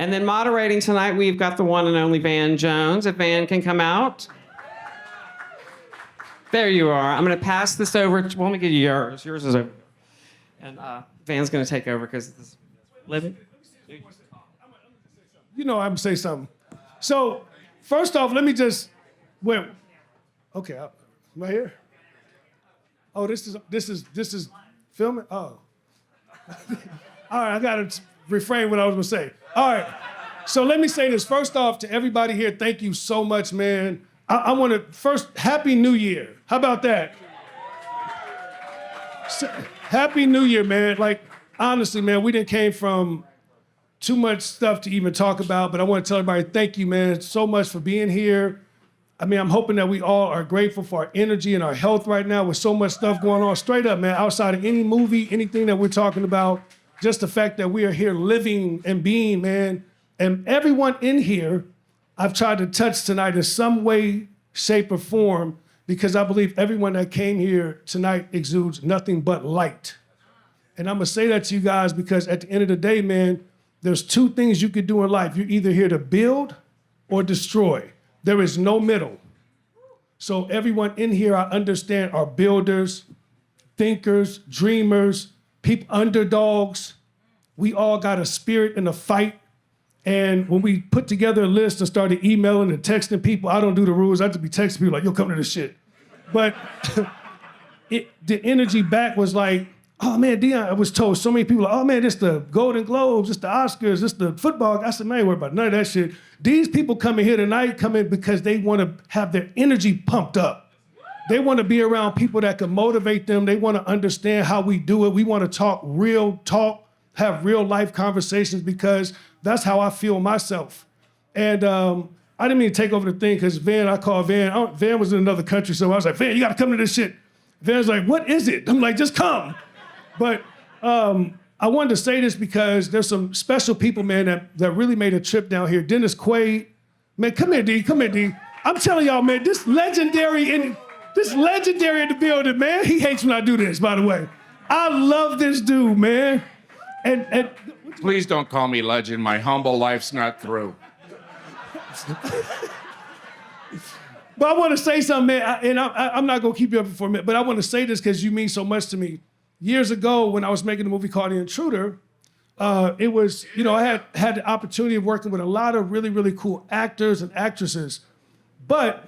And then moderating tonight, we've got the one and only Van Jones. If Van can come out. There you are. I'm going to pass this over. Well, let me give you yours. Yours is over. And Van's going to take over because this living. You know I'm going to say something. So, first off, let me just, wait. Okay, right here? Oh, this is filming? Oh. All right, I got to refrain what I was going to say. All right, so let me say this. First off, to everybody here, thank you so much, man. I want to, first, Happy New Year. How about that? Happy New Year, man. Like, honestly, man, we didn't came from too much stuff to even talk about, but I want to tell everybody thank you, man, so much for being here. I mean, I'm hoping that we all are grateful for our energy and our health right now with so much stuff going on. Straight up, man, outside of any movie, anything that we're talking about, just the fact that we are here living and being, man. And everyone in here, I've tried to touch tonight in some way, shape, or form, because I believe everyone that came here tonight exudes nothing but light. And I'm gonna say that to you guys because at the end of the day, man, there's two things you could do in life. You're either here to build or destroy. There is no middle. So everyone in here, I understand, are builders, thinkers, dreamers, people, underdogs. We all got a spirit and a fight. And when we put together a list and started emailing and texting people, I don't do the rules. I just be texting people like, yo, come to this shit. But the energy back was like, oh man, Deon, I was told so many people, oh man, this the Golden Globes, this the Oscars, this the football. I said, man, I ain't worried about none of that shit. These people coming here tonight come in because they want to have their energy pumped up. They want to be around people that can motivate them. They want to understand how we do it. We want to talk, have real life conversations because that's how I feel myself. And I didn't mean to take over the thing because I called Van. Van was in another country, so I was like, Van, you got to come to this shit. Van's like, what is it? I'm like, just come. But I wanted to say this because there's some special people, man, that really made a trip down here. Dennis Quaid. Man, come here, D. I'm telling y'all, man, this legendary in the building, man. He hates when I do this, by the way. I love this dude, man. And please don't call me legend. My humble life's not through. But I want to say something, man, I'm not going to keep you up for a minute, but I want to say this because you mean so much to me. Years ago, when I was making a movie called The Intruder, it was, I had the opportunity of working with a lot of really, really cool actors and actresses. But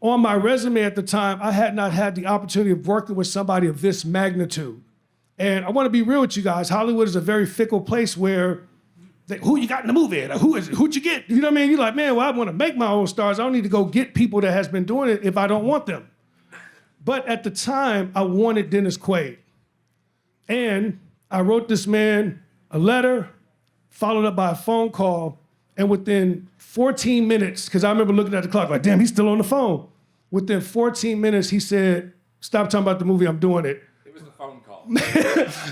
on my resume at the time, I had not had the opportunity of working with somebody of this magnitude. And I want to be real with you guys. Hollywood is a very fickle place where, who you got in the movie? Who'd you get? You know what I mean? You're like, man, well, I want to make my own stars. I don't need to go get people that has been doing it if I don't want them. But at the time, I wanted Dennis Quaid. And I wrote this man a letter, followed up by a phone call, and within 14 minutes, because I remember looking at the clock like, damn, he's still on the phone. Within 14 minutes, he said, stop talking about the movie, I'm doing it. It was the phone call.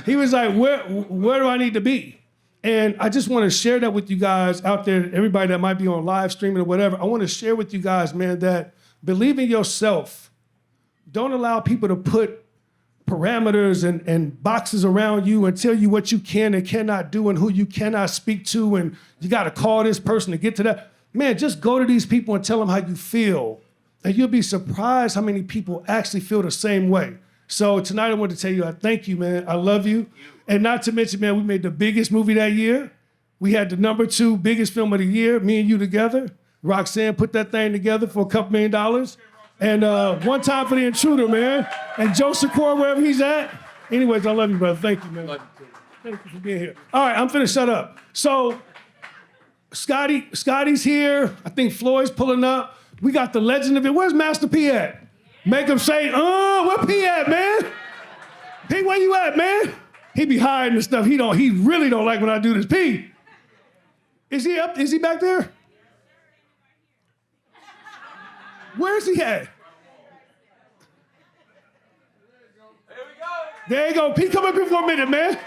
He was like, where do I need to be? And I just want to share that with you guys out there, everybody that might be on live streaming or whatever. I want to share with you guys, man, that believe in yourself. Don't allow people to put parameters and boxes around you and tell you what you can and cannot do and who you cannot speak to and you got to call this person to get to that. Man, just go to these people and tell them how you feel. And you'll be surprised how many people actually feel the same way. So tonight I want to tell you, I thank you, man. I love you. And not to mention, man, we made the biggest movie that year. We had the #2 biggest film of the year, me and you together. Roxanne put that thing together for a couple $1 million. And one time for The Intruder, man. And Joe Sikora, wherever he's at. Anyways, I love you, brother. Thank you, man. Love you too. Thank you for being here. All right, I'm finna shut up. So, Scotty's here. I think Floyd's pulling up. We got the legend of it. Where's Master P at? Make him say, where P at, man? P, where you at, man? He be hiding and stuff. He really don't like when I do this. P, is he up? Is he back there? Where is he at? There you go. Pete, come up here for a minute, man.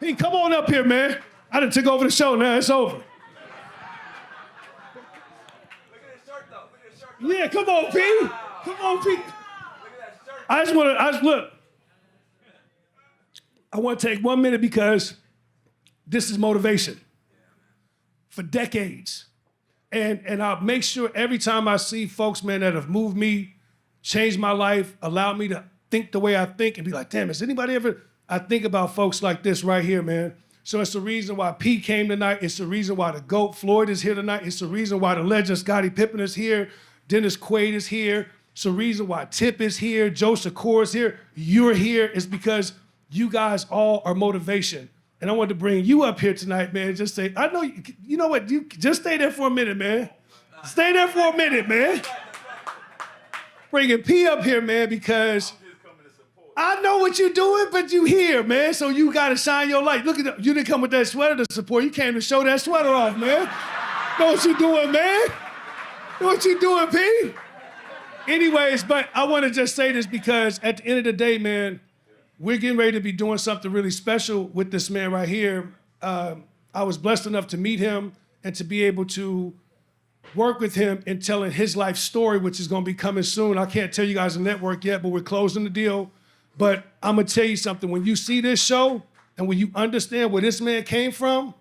Pete, come on up here, man. I done took over the show now. It's over. Look at his shirt, though. Look at his shirt. Yeah, come on, Pete. Come on, Pete. Look at that shirt. Look. I want to take 1 minute because this is motivation for decades. And I'll make sure every time I see folks, man, that have moved me, changed my life, allowed me to think the way I think and be like, damn, has anybody ever, I think about folks like this right here, man. So it's the reason why Pete came tonight. It's the reason why the GOAT Floyd is here tonight. It's the reason why the legend Scottie Pippen is here. Dennis Quaid is here. It's the reason why Tip is here. Joe Secor is here. You're here. It's because you guys all are motivation. And I wanted to bring you up here tonight, man. Just say, I know, you know what? You just stay there for a minute, man. Stay there for a minute, man. Bringing P up here, man, because I know what you're doing, but you here, man. So you got to shine your light. Look at that. You didn't come with that sweater to support. You came to show that sweater off, man. Know what you doing, man? Know what you doing, P? Anyways, but I want to just say this because at the end of the day, man, we're getting ready to be doing something really special with this man right here. I was blessed enough to meet him and to be able to work with him in telling his life story, which is going to be coming soon. I can't tell you guys the network yet, but we're closing the deal. But I'm going to tell you something. When you see this show and when you understand where this man came from,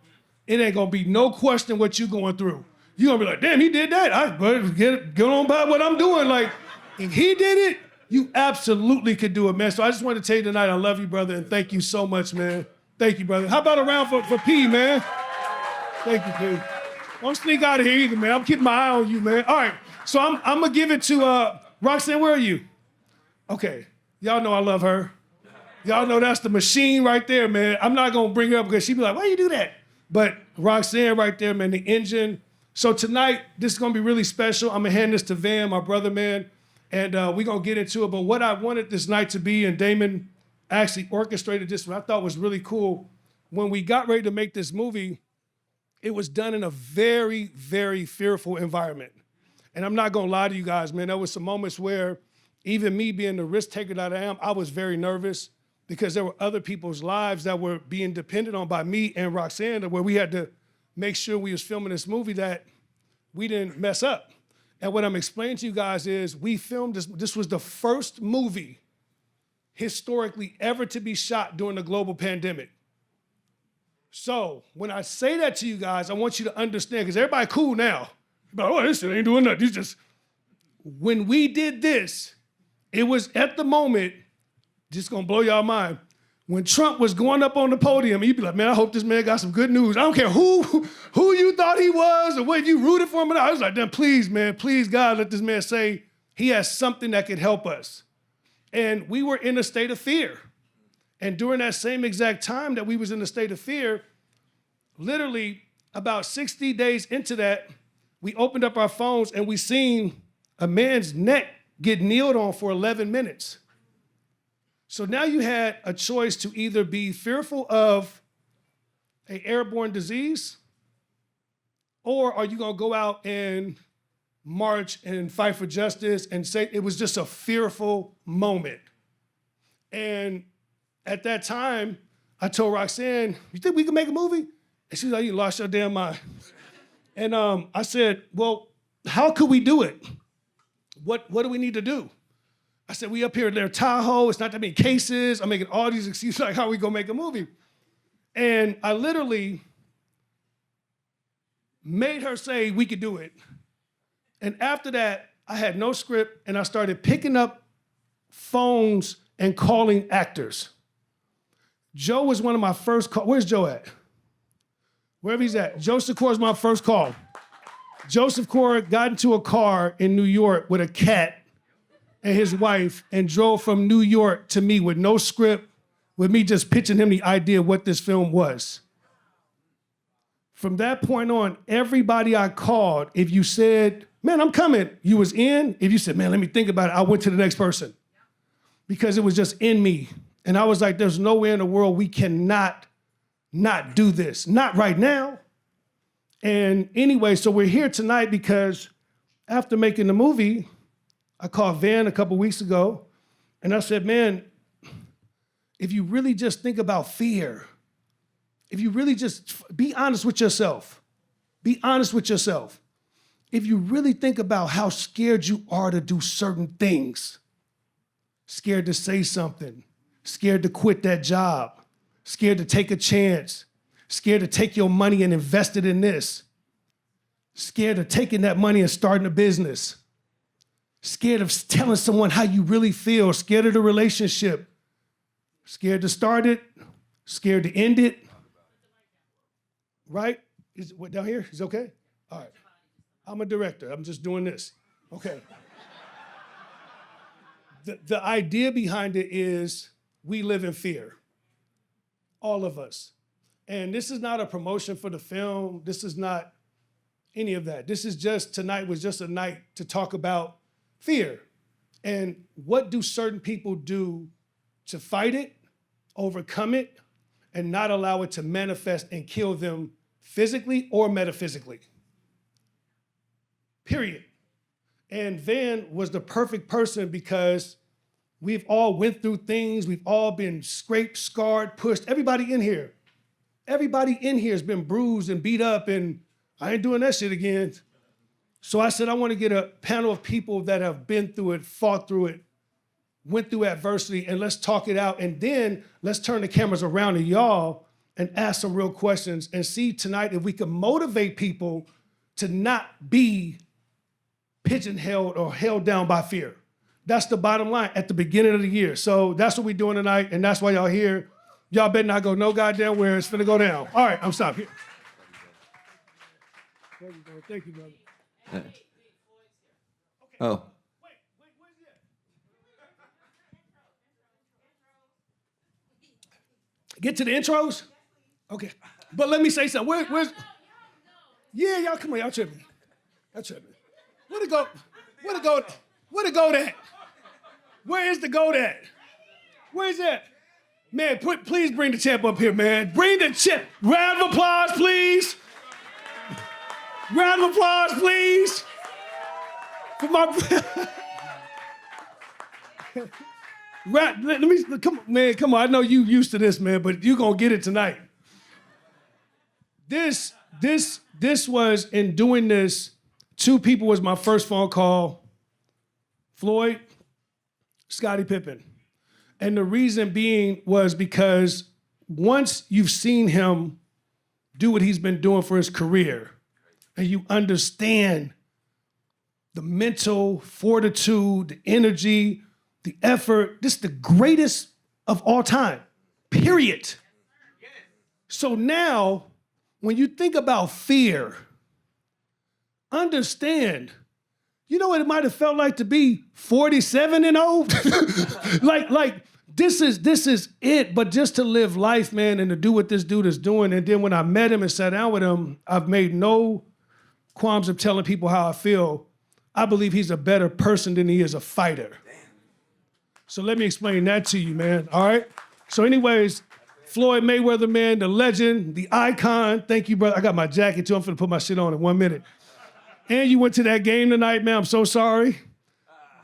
it ain't going to be no question what you're going through. You're going to be like, damn, he did that. I better get on by what I'm doing. Like, if he did it, you absolutely could do it, man. So I just want to tell you tonight, I love you, brother, and thank you so much, man. Thank you, brother. How about a round for P, man? Thank you, P. Don't sneak out of here either, man. I'm keeping my eye on you, man. All right, so I'm going to give it to Roxanne. Where are you? Okay, y'all know I love her. Y'all know that's the machine right there, man. I'm not going to bring her up because she'd be like, why you do that? But Roxanne right there, man, the engine. So tonight, this is going to be really special. I'm going to hand this to Van, my brother, man. And we're going to get into it. But what I wanted this night to be, and Damon actually orchestrated this, what I thought was really cool. When we got ready to make this movie, it was done in a very, very fearful environment. And I'm not going to lie to you guys, man. There was some moments where even me being the risk taker that I am, I was very nervous because there were other people's lives that were being depended on by me and Roxanne, where we had to make sure we was filming this movie that we didn't mess up. And what I'm explaining to you guys is we filmed this. This was the first movie historically ever to be shot during the global pandemic. So when I say that to you guys, I want you to understand, because everybody cool now. But oh, this shit ain't doing nothing. When we did this, it was at the moment, just gonna blow y'all mind, when Trump was going up on the podium, you'd be like, man, I hope this man got some good news. I don't care who you thought he was or what you rooted for him. I was like, then please, man, please, God, let this man say he has something that could help us. And we were in a state of fear. And during that same exact time that we was in a state of fear, literally about 60 days into that, we opened up our phones and we seen a man's neck get kneeled on for 11 minutes. So now you had a choice to either be fearful of an airborne disease, or are you gonna go out and march and fight for justice and say it was just a fearful moment. And at that time, I told Roxanne, you think we can make a movie? And she was like, you lost your damn mind. And I said, well, how could we do it? What do we need to do? I said, we up here in their Tahoe, it's not that many cases. I'm making all these excuses like how we gonna make a movie. And I literally made her say we could do it. And after that, I had no script and I started picking up phones and calling actors. Joe was one of my first calls. Where's Joe at? Wherever he's at. Joseph Secor was my first call. Joseph Secor got into a car in New York with a cat and his wife and drove from New York to me with no script, with me just pitching him the idea of what this film was. From that point on, everybody I called, if you said, man, I'm coming, you was in. If you said, man, let me think about it, I went to the next person because it was just in me. And I was like, there's nowhere in the world we cannot not do this. Not right now. And anyway, so we're here tonight because after making the movie, I called Van a couple weeks ago and I said, man, if you really just think about fear, if you really just be honest with yourself, be honest with yourself. If you really think about how scared you are to do certain things, scared to say something, scared to quit that job, scared to take a chance, Scared to take your money and invest it in this. Scared of taking that money and starting a business. Scared of telling someone how you really feel. Scared of the relationship. Scared to start it. Scared to end it. Right? Is what down here? Is okay? All right. I'm a director. I'm just doing this. Okay. The idea behind it is we live in fear. All of us. And this is not a promotion for the film. This is not any of that. This is just, tonight was just a night to talk about fear. And what do certain people do to fight it, overcome it, and not allow it to manifest and kill them physically or metaphysically. Period. And Van was the perfect person because we've all went through things. We've all been scraped, scarred, pushed. Everybody in here has been bruised and beat up, and I ain't doing that shit again. So I said, I want to get a panel of people that have been through it, fought through it, went through adversity, and let's talk it out. And then let's turn the cameras around to y'all and ask some real questions and see tonight if we can motivate people to not be pigeonholed or held down by fear. That's the bottom line at the beginning of the year. So that's what we're doing tonight, and that's why y'all here. Y'all better not go no goddamn where. It's finna go down. All right, I'm stopped here. Thank you, brother. Thank you, brother. Oh. Get to the intros? Okay. But let me say something. Where's Yeah, y'all come on, y'all tripping. Y'all tripping. Where the goat? Where the goat? Where the goat at? Where is the goat at? Where's that? Man, please bring the champ up here, man. Bring the champ. Round of applause, please. Round of applause, please. For my let me come on, man. Come on. I know you used to this, man, but you gonna get it tonight. This was, in doing this, two people was my first phone call. Floyd, Scottie Pippen. And the reason being was because once you've seen him do what he's been doing for his career, and you understand the mental fortitude, the energy, the effort, this is the greatest of all time, period. So now, when you think about fear, understand, you know what it might have felt like to be 47 and old? like this is it, but just to live life, man, and to do what this dude is doing. And then when I met him and sat down with him, I've made no qualms of telling people how I feel. I believe he's a better person than he is a fighter. So let me explain that to you, man, all right? So anyways, Floyd Mayweather, man, the legend, the icon. Thank you, brother. I got my jacket too. I'm finna put my shit on in 1 minute. And you went to that game tonight, man. I'm so sorry.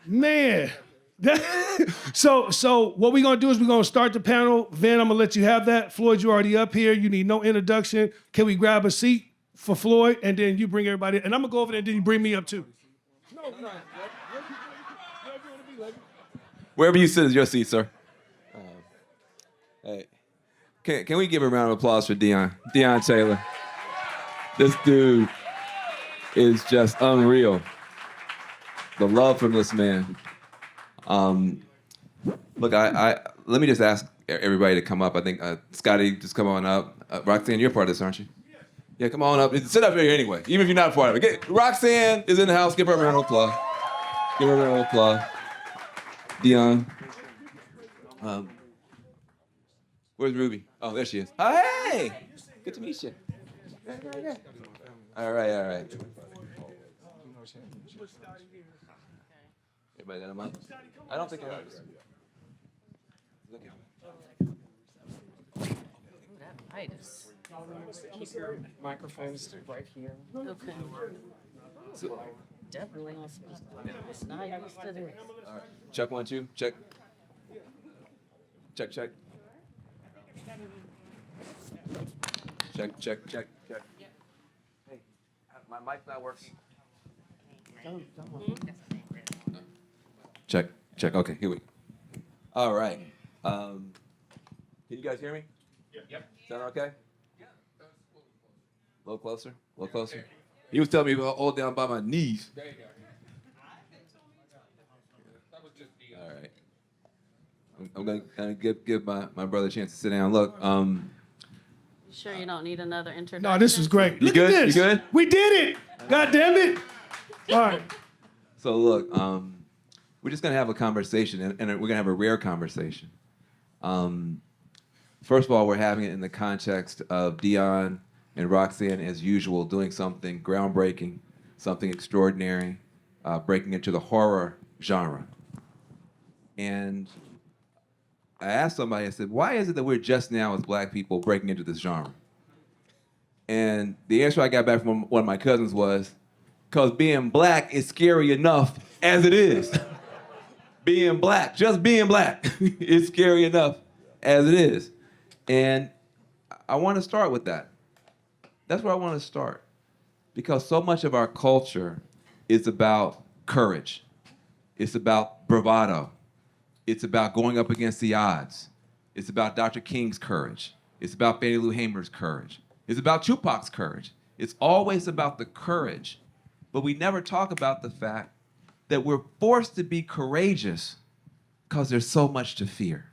Man. So what we're gonna do is we're gonna start the panel. Van, I'm gonna let you have that. Floyd, you already up here. You need no introduction. Can we grab a seat for Floyd? And then you bring everybody, and I'm gonna go over there and then you bring me up too. No. Wherever you sit is your seat, sir. Hey, can we give a round of applause for Deon Taylor? This dude is just unreal. The love from this man. Look, I let me just ask everybody to come up. I think Scottie, just come on up. Roxanne, you're part of this, aren't you? Yeah, come on up. Sit up here anyway, even if you're not part of it. Roxanne is in the house. Give her a round of applause. Give her a round of applause. Deon. Where's Ruby? Oh, there she is. Oh, hey! Good to meet you. All right. Everybody got him up? I don't think I have. Look at him. Keep your microphones right here. Okay. Definitely not supposed to. It's not used to this. All right. Check 1, 2. Check. Check. Check. Hey, my mic's not working. Check. Okay, here we go. All right. Can you guys hear me? Yep. Sound okay? A little closer. A little closer. He was telling me to hold down by my knees. There you go. All right. I'm gonna give my brother a chance to sit down. Look, You sure you don't need another introduction? No, this was great. You Look good? at this. You good? We did it. God damn it. All right. So look, we're just gonna have a conversation, and we're gonna have a rare conversation. First of all, we're having it in the context of Deon and Roxanne, as usual, doing something groundbreaking, something extraordinary, breaking into the horror genre. And I asked somebody, I said, why is it that we're just now, as black people, breaking into this genre? And the answer I got back from one of my cousins was, because being black is scary enough as it is. Being black, just being black, is scary enough as it is. And I want to start with that. That's where I want to start. Because so much of our culture is about courage. It's about bravado. It's about going up against the odds. It's about Dr. King's courage. It's about Fannie Lou Hamer's courage. It's about Tupac's courage. It's always about the courage. But we never talk about the fact that we're forced to be courageous because there's so much to fear.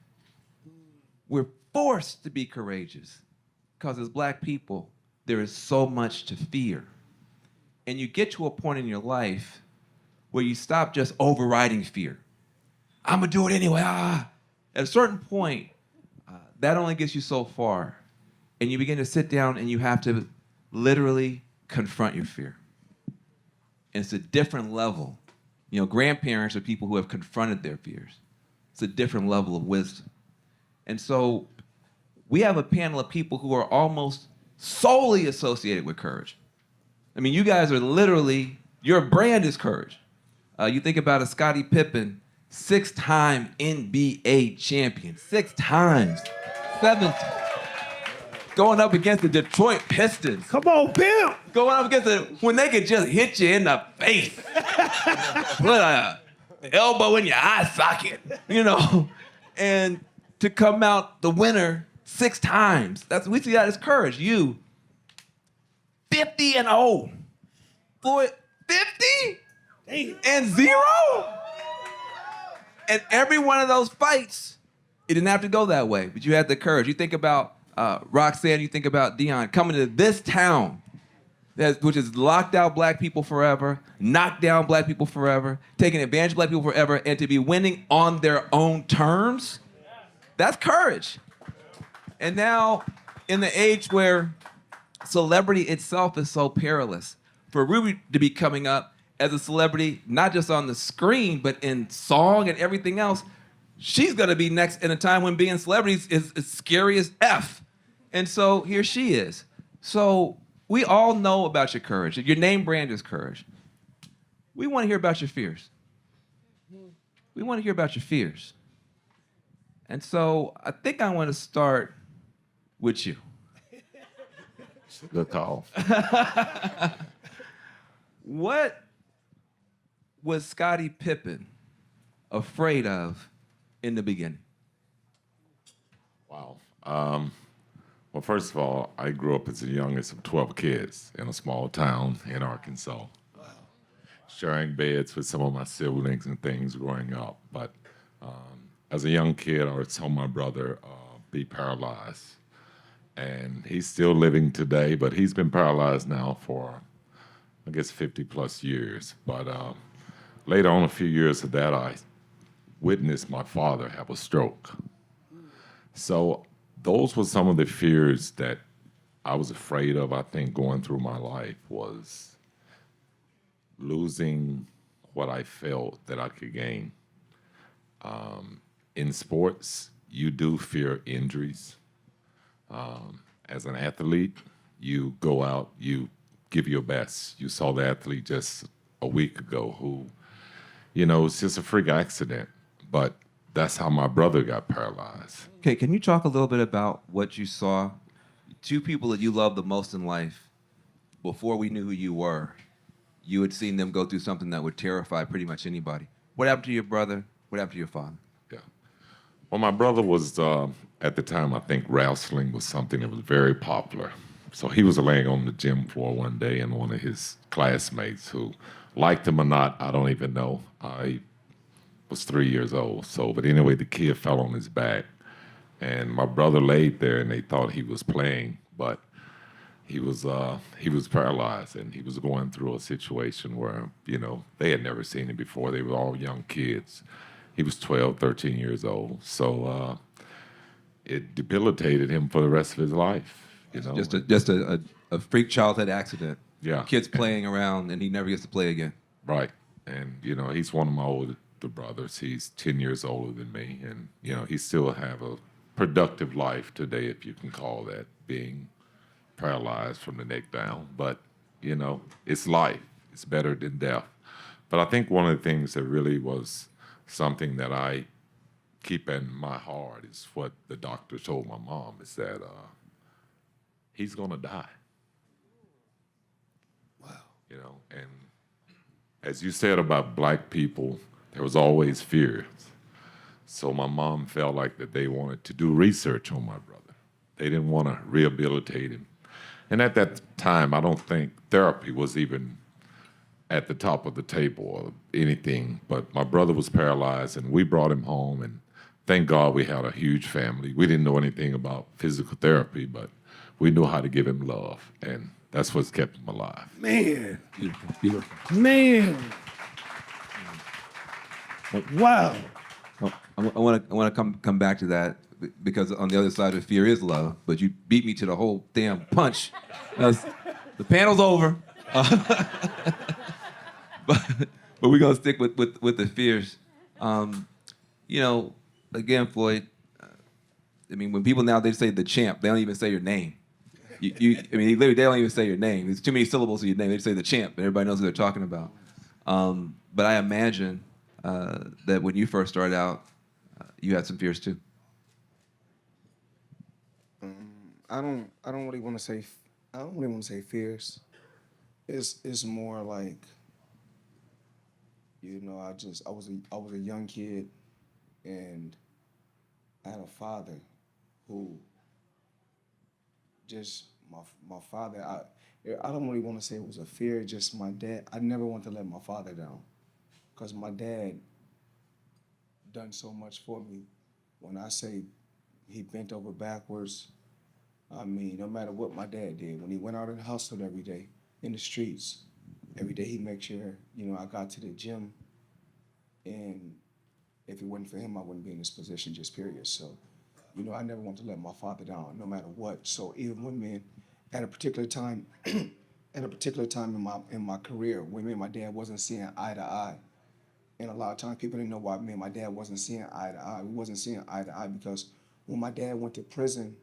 We're forced to be courageous because as black people, there is so much to fear. And you get to a point in your life where you stop just overriding fear. I'm gonna do it anyway. At a certain point, that only gets you so far. And you begin to sit down and you have to literally confront your fear. And it's a different level. You know, grandparents are people who have confronted their fears. It's a different level of wisdom. And so we have a panel of people who are almost solely associated with courage. I mean, you guys are literally, your brand is courage. You think about a Scottie Pippen, 6-time NBA champion, 6 times, 7 times. Going up against the Detroit Pistons. Come on, Bill. Going up against when they could just hit you in the face. Put a elbow in your eye socket, you know. And to come out the winner 6 times. We see that as courage. You, 50-0. Floyd, 50 and 0? And every one of those fights, it didn't have to go that way, but you had the courage. You think about Roxanne, you think about Deon coming to this town, which has locked out black people forever, knocked down black people forever, taking advantage of black people forever, and to be winning on their own terms. That's courage. And now, in the age where celebrity itself is so perilous, for Ruby to be coming up as a celebrity, not just on the screen, but in song and everything else, she's gonna be next in a time when being celebrities is scary as F. And so here she is. So we all know about your courage. Your name brand is courage. We wanna hear about your fears. We wanna hear about your fears. And so I think I wanna start with you. Good call. What was Scottie Pippen afraid of in the beginning? Wow. Well, first of all, I grew up as the youngest of 12 kids in a small town in Arkansas. Sharing beds with some of my siblings and things growing up. But as a young kid, I saw my brother be paralyzed. And he's still living today, but he's been paralyzed now for, I guess, 50 plus years. But later on, a few years of that, I witnessed my father have a stroke. So those were some of the fears that I was afraid of, I think, going through my life, was losing what I felt that I could gain. In sports, you do fear injuries. As an athlete, you go out, you give your best. You saw the athlete just a week ago who, you know, it's just a freak accident. But that's how my brother got paralyzed. Okay, can you talk a little bit about what you saw? 2 people that you loved the most in life, before we knew who you were, you had seen them go through something that would terrify pretty much anybody. What happened to your brother? What happened to your father? Yeah. Well, my brother was, at the time, I think wrestling was something that was very popular. So he was laying on the gym floor one day, and one of his classmates who liked him or not, I don't even know. I was 3 years old. So, but anyway, the kid fell on his back, and my brother laid there, and they thought he was playing, but he was paralyzed, and he was going through a situation where, you know, they had never seen him before. They were all young kids. He was 12, 13 years old. So it debilitated him for the rest of his life. You know, Just a freak childhood accident. Yeah. Kids playing around, and he never gets to play again. Right. And, you know, he's one of my older brothers. He's 10 years older than me. And, you know, he still have a productive life today, if you can call that, being paralyzed from the neck down. But, you know, it's life. It's better than death. But I think one of the things that really was something that I keep in my heart is what the doctor told my mom, is that he's going to die. Wow. You know, and as you said about black people, there was always fears. So my mom felt like that they wanted to do research on my brother. They didn't want to rehabilitate him. And at that time, I don't think therapy was even at the top of the table or anything. But my brother was paralyzed, and we brought him home, and thank God we had a huge family. We didn't know anything about physical therapy, but we knew how to give him love, and that's what's kept him alive. Man. Beautiful. Man. Wow. I want to come back to that, because on the other side of fear is love. But you beat me to the whole damn punch. The panel's over. But we're gonna stick with the fears. You know, again, Floyd. I mean, when people nowadays say the champ, they don't even say your name. I mean, literally, they don't even say your name. There's too many syllables in your name. They just say the champ, and everybody knows who they're talking about. But I imagine that when you first started out, you had some fears too. I don't really want to say. I don't really want to say fears. It's more like, you know, I was a young kid, and I had a father who just my father. I don't really want to say it was a fear. Just my dad. I never want to let my father down, because my dad done so much for me. When I say he bent over backwards, I mean, no matter what my dad did, when he went out and hustled every day in the streets, every day he made sure, you know, I got to the gym. And if it wasn't for him, I wouldn't be in this position, just period. So, you know, I never want to let my father down, no matter what. So even when me, at a particular time, in my career, when me and my dad wasn't seeing eye to eye, and a lot of times people didn't know why me and my dad wasn't seeing eye to eye. We wasn't seeing eye to eye because when my dad went to prison,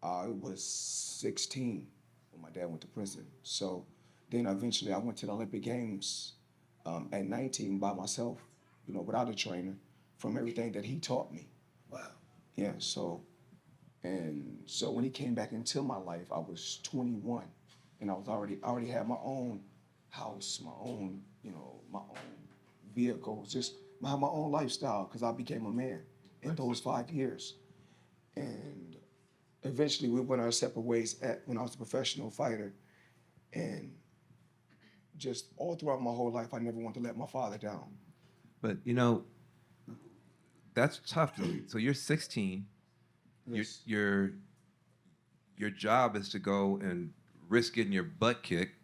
I was 16 when my dad went to prison. So then eventually I went to the Olympic Games at 19 by myself, you know, without a trainer, from everything that he taught me. Wow. Yeah, so when he came back into my life, I was 21, and I already had my own house, my own, you know, my own vehicles, just my own lifestyle, because I became a man in those 5 years. And eventually we went our separate ways when I was a professional fighter. And just all throughout my whole life, I never wanted to let my father down. But you know, that's tough. So you're 16. Yes. Your job is to go and risk getting your butt kicked,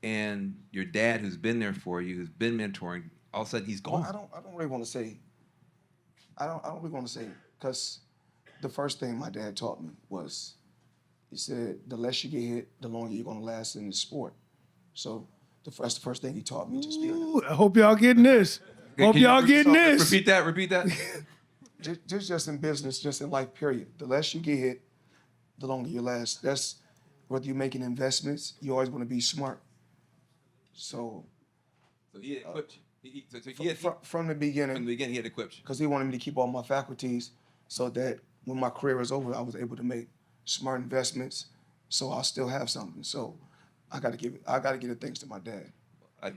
and your dad, who's been there for you, who's been mentoring, all of a sudden he's gone. Well, I don't really want to say. I don't really want to say, because the first thing my dad taught me was, he said, the less you get hit, the longer you're gonna last in the sport. So that's the first thing he taught me. Ooh, I hope y'all getting this. Hope y'all getting this. Repeat that. Just in business, just in life, period. The less you get hit, the longer you last. That's whether you're making investments, you always want to be smart. So he had equipped you. from the beginning, he had equipped you. because he wanted me to keep all my faculties, so that when my career was over, I was able to make smart investments, so I'll still have something. So I gotta give it thanks to my dad.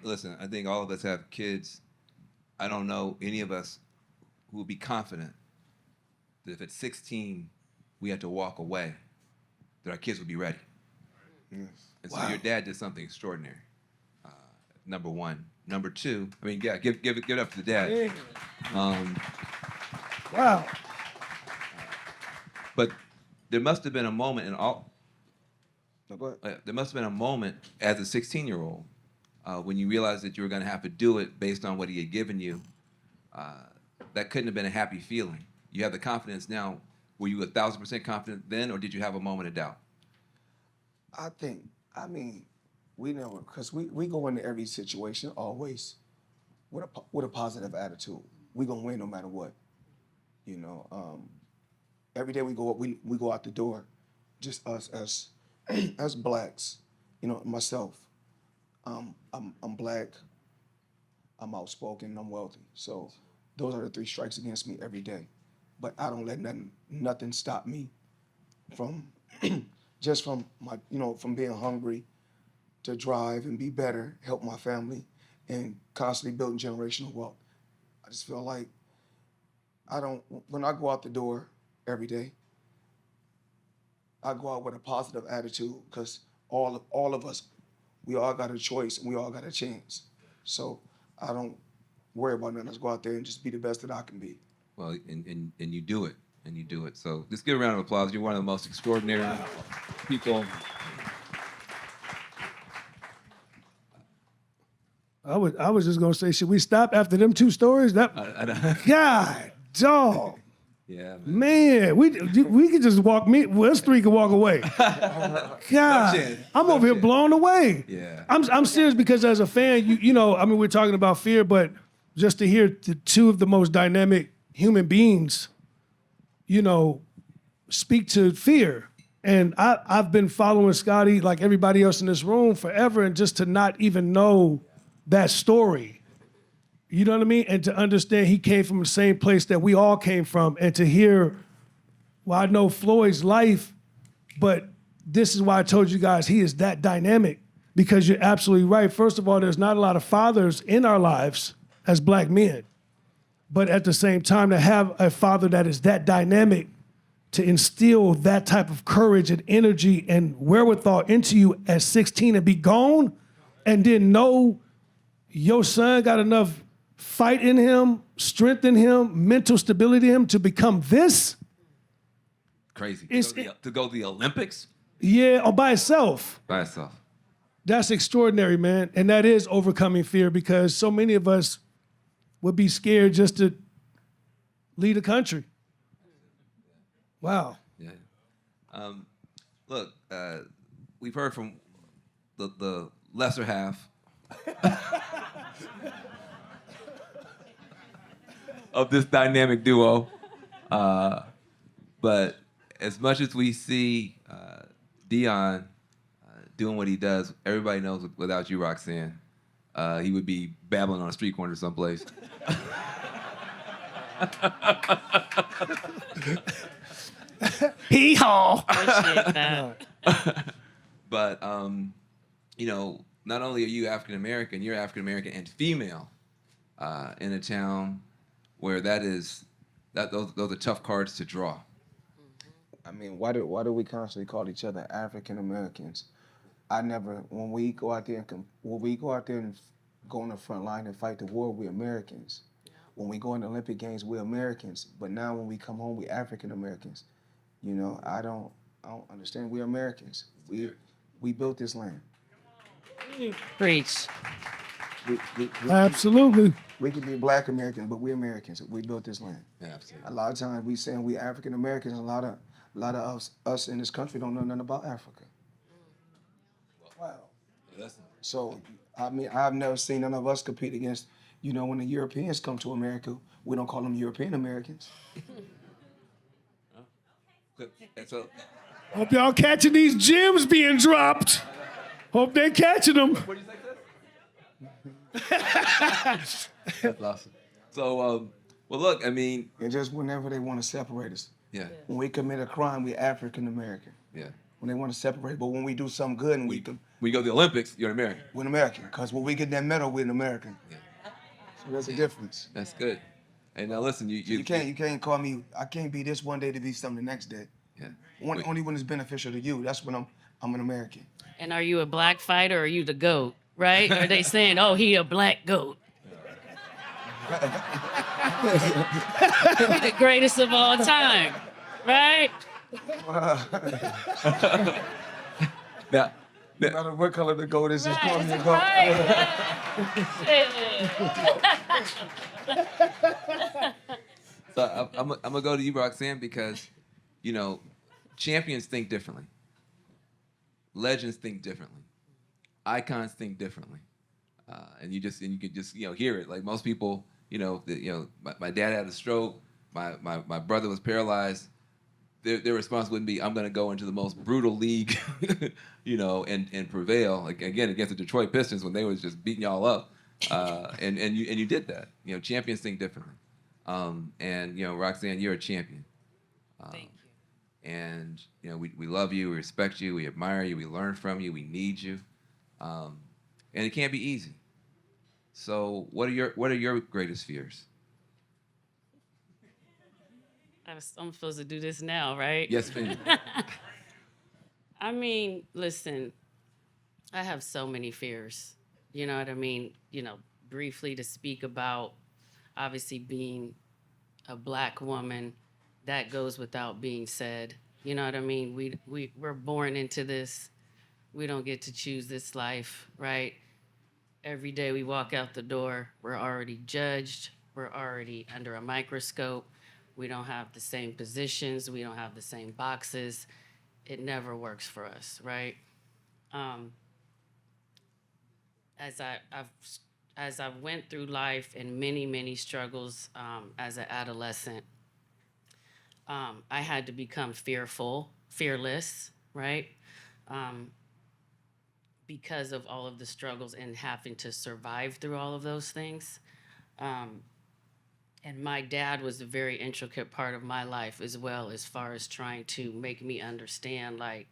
Listen, I think all of us have kids. I don't know any of us who will be confident that if at 16 we had to walk away, that our kids would be ready. Yes. And so your dad did something extraordinary. Number one. Number two, I mean, yeah, give it up to the dad. Wow. But there must have been a moment in all. No, go ahead. There must have been a moment as a 16-year-old when you realized that you were going to have to do it based on what he had given you. That couldn't have been a happy feeling. You have the confidence now. Were you 1,000% confident then, or did you have a moment of doubt? I mean, we never, because we go into every situation always with a positive attitude. We gonna win no matter what. You know, every day we go out the door, just us as blacks. You know, myself, I'm black, I'm outspoken, I'm wealthy. So those are the 3 strikes against me every day. But I don't let nothing stop me from just from my, from being hungry to drive and be better, help my family, and constantly building generational wealth. I just feel like when I go out the door every day, I go out with a positive attitude because all of us, we all got a choice and we all got a chance. So I don't worry about nothing. Let's go out there and just be the best that I can be. Well, and you do it, and you do it. So just give a round of applause. You're one of the most extraordinary people. I was just gonna say, should we stop after them 2 stories? God, dog. Yeah, Man, we could just walk. Us 3 could walk away. God, I'm over here blown away. Yeah. I'm serious because as a fan, I mean, we're talking about fear, but just to hear the 2 of the most dynamic human beings, speak to fear. And I've been following Scottie like everybody else in this room forever, and just to not even know that story. You know what I mean? And to understand he came from the same place that we all came from, and to hear, well, I know Floyd's life, but this is why I told you guys he is that dynamic, because you're absolutely right. First of all, there's not a lot of fathers in our lives as black men, but at the same time, to have a father that is that dynamic, to instill that type of courage and energy and wherewithal into you at 16 and be gone, and then know your son got enough fight in him, strength in him, mental stability in him to become this? Crazy. It's- To go to the Olympics Yeah, or by itself. by itself. That's extraordinary, man. And that is overcoming fear, because so many of us would be scared just to lead a country. Wow. Yeah. Look, we've heard from the lesser half of this dynamic duo. But as much as we see Deon doing what he does, everybody knows without you, Roxanne, he would be babbling on a street corner someplace. Hee-haw. Appreciate that. But not only are you African American, you're African American and female in a town where those are tough cards to draw. I mean, why do we constantly call each other African Americans? When we go out there and go on the front line and fight the war, we're Americans. When we go in the Olympic Games, we're Americans. But now when we come home, we're African Americans. I don't understand. We're Americans. We built this land. Preach. Absolutely. We can be Black Americans, but we're Americans. We built this land. Yeah, absolutely. A lot of times we saying we African Americans. A lot of us in this country don't know nothing about Africa. Wow. So I mean, I've never seen none of us compete against. When the Europeans come to America, we don't call them European Americans. And so, Hope y'all catching these gems being dropped. Hope they're catching them. what do you say? That's awesome. So, well, look, I mean, And just whenever they want to separate us, yeah, when we commit a crime, we African American. yeah. When they want to separate, but when we do something good and When you go to the Olympics, you're an American. we're an American, because when we get that medal, we're an American. Yeah. So there's a difference. That's good. And now listen, You can't call me. I can't be this one day to be something the next day. Yeah. Only when it's beneficial to you. That's when I'm an American. And are you a black fighter or are you the GOAT? Right? Are they saying, oh, he a black GOAT? The greatest of all time, right? Now, No matter what color the goat is, just call me a goat. so I'm gonna go to you, Roxanne, because you know, champions think differently. Legends think differently. Icons think differently. And you can just hear it. Like most people, my dad had a stroke. My brother was paralyzed. Their response wouldn't be, I'm going to go into the most brutal league, and prevail. Like again against the Detroit Pistons when they was just beating y'all up, and you did that. Champions think differently, and Roxanne, you're a champion. Thank you. And we love you, we respect you, we admire you, we learn from you, we need you, and it can't be easy. So what are your greatest fears? I'm supposed to do this now, right? Yes, ma'am. I mean, listen, I have so many fears. You know what I mean? Briefly to speak about, obviously being a black woman, that goes without being said. You know what I mean? We're born into this. We don't get to choose this life, right? Every day we walk out the door, we're already judged. We're already under a microscope. We don't have the same positions. We don't have the same boxes. It never works for us, right? As I went through life and many struggles as an adolescent, I had to become fearless, right? Because of all of the struggles and having to survive through all of those things. And my dad was a very intricate part of my life as well, as far as trying to make me understand, like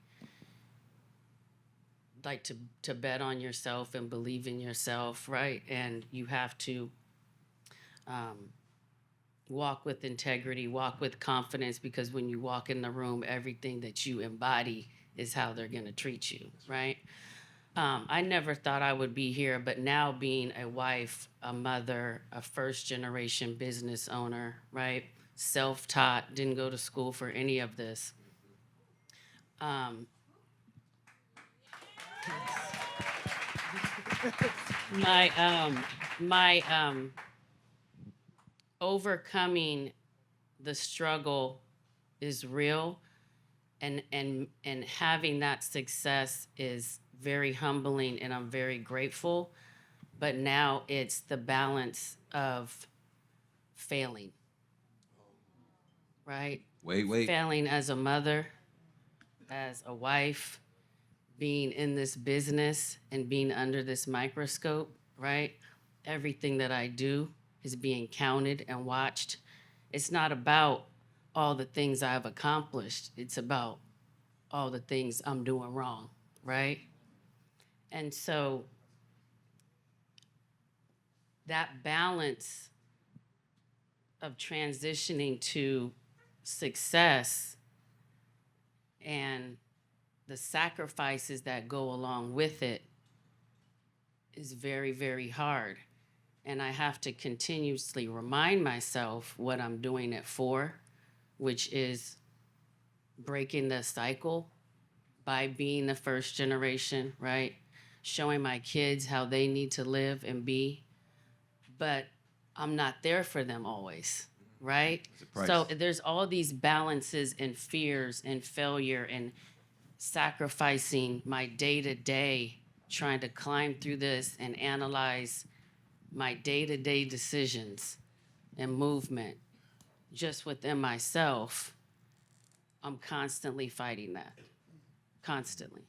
to bet on yourself and believe in yourself, right? And you have to walk with integrity, walk with confidence, because when you walk in the room, everything that you embody is how they're gonna treat you, right? I never thought I would be here, but now being a wife, a mother, a first-generation business owner, right? Self-taught, didn't go to school for any of this. My overcoming the struggle is real, and having that success is very humbling, and I'm very grateful. But now it's the balance of failing, right? Wait. Failing as a mother, as a wife, being in this business and being under this microscope, right? Everything that I do is being counted and watched. It's not about all the things I've accomplished. It's about all the things I'm doing wrong, right? And so that balance of transitioning to success and the sacrifices that go along with it is very, very hard. And I have to continuously remind myself what I'm doing it for, which is breaking the cycle by being the first generation, right? Showing my kids how they need to live and be. But I'm not there for them always, right? So there's all these balances and fears and failure and sacrificing my day-to-day, trying to climb through this and analyze my day-to-day decisions and movement just within myself. I'm constantly fighting that, constantly.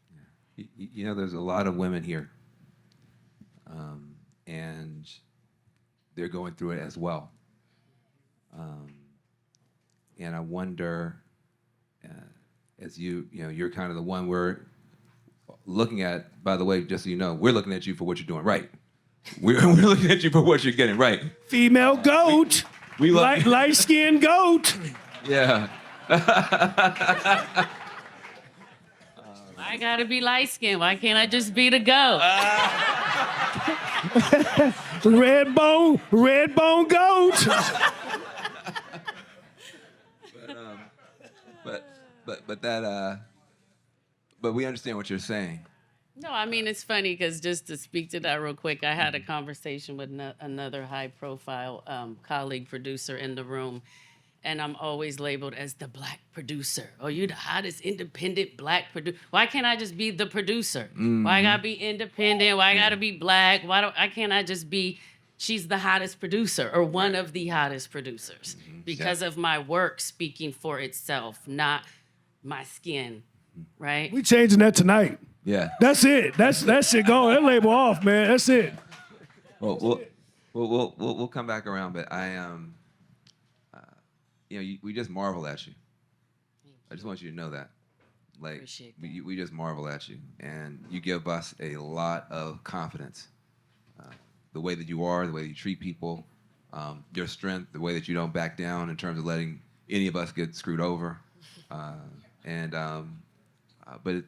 There's a lot of women here, and they're going through it as well. And I wonder, as you're kind of the one we're looking at. By the way, just so you know, we're looking at you for what you're doing right. We're looking at you for what you're getting right. Female goat. We love Light-skinned goat. Yeah. I gotta be light skinned? Why can't I just be the goat? Red bone goat. But we understand what you're saying. No, I mean, it's funny because just to speak to that real quick, I had a conversation with another high profile colleague producer in the room, and I'm always labeled as the black producer. Oh, you the hottest independent black producer. Why can't I just be the producer? Why I gotta be independent? Why I gotta be black? Why can't I just be, she's the hottest producer or one of the hottest producers? Because of my work speaking for itself, not my skin, right? We changing that tonight. Yeah. That's it. That's it. Go that label off, man. That's it. Well, we'll come back around, but we just marvel at you. I just want you to know that. Like, Appreciate that. we just marvel at you, and you give us a lot of confidence. The way that you are, the way that you treat people, your strength, the way that you don't back down in terms of letting any of us get screwed over, but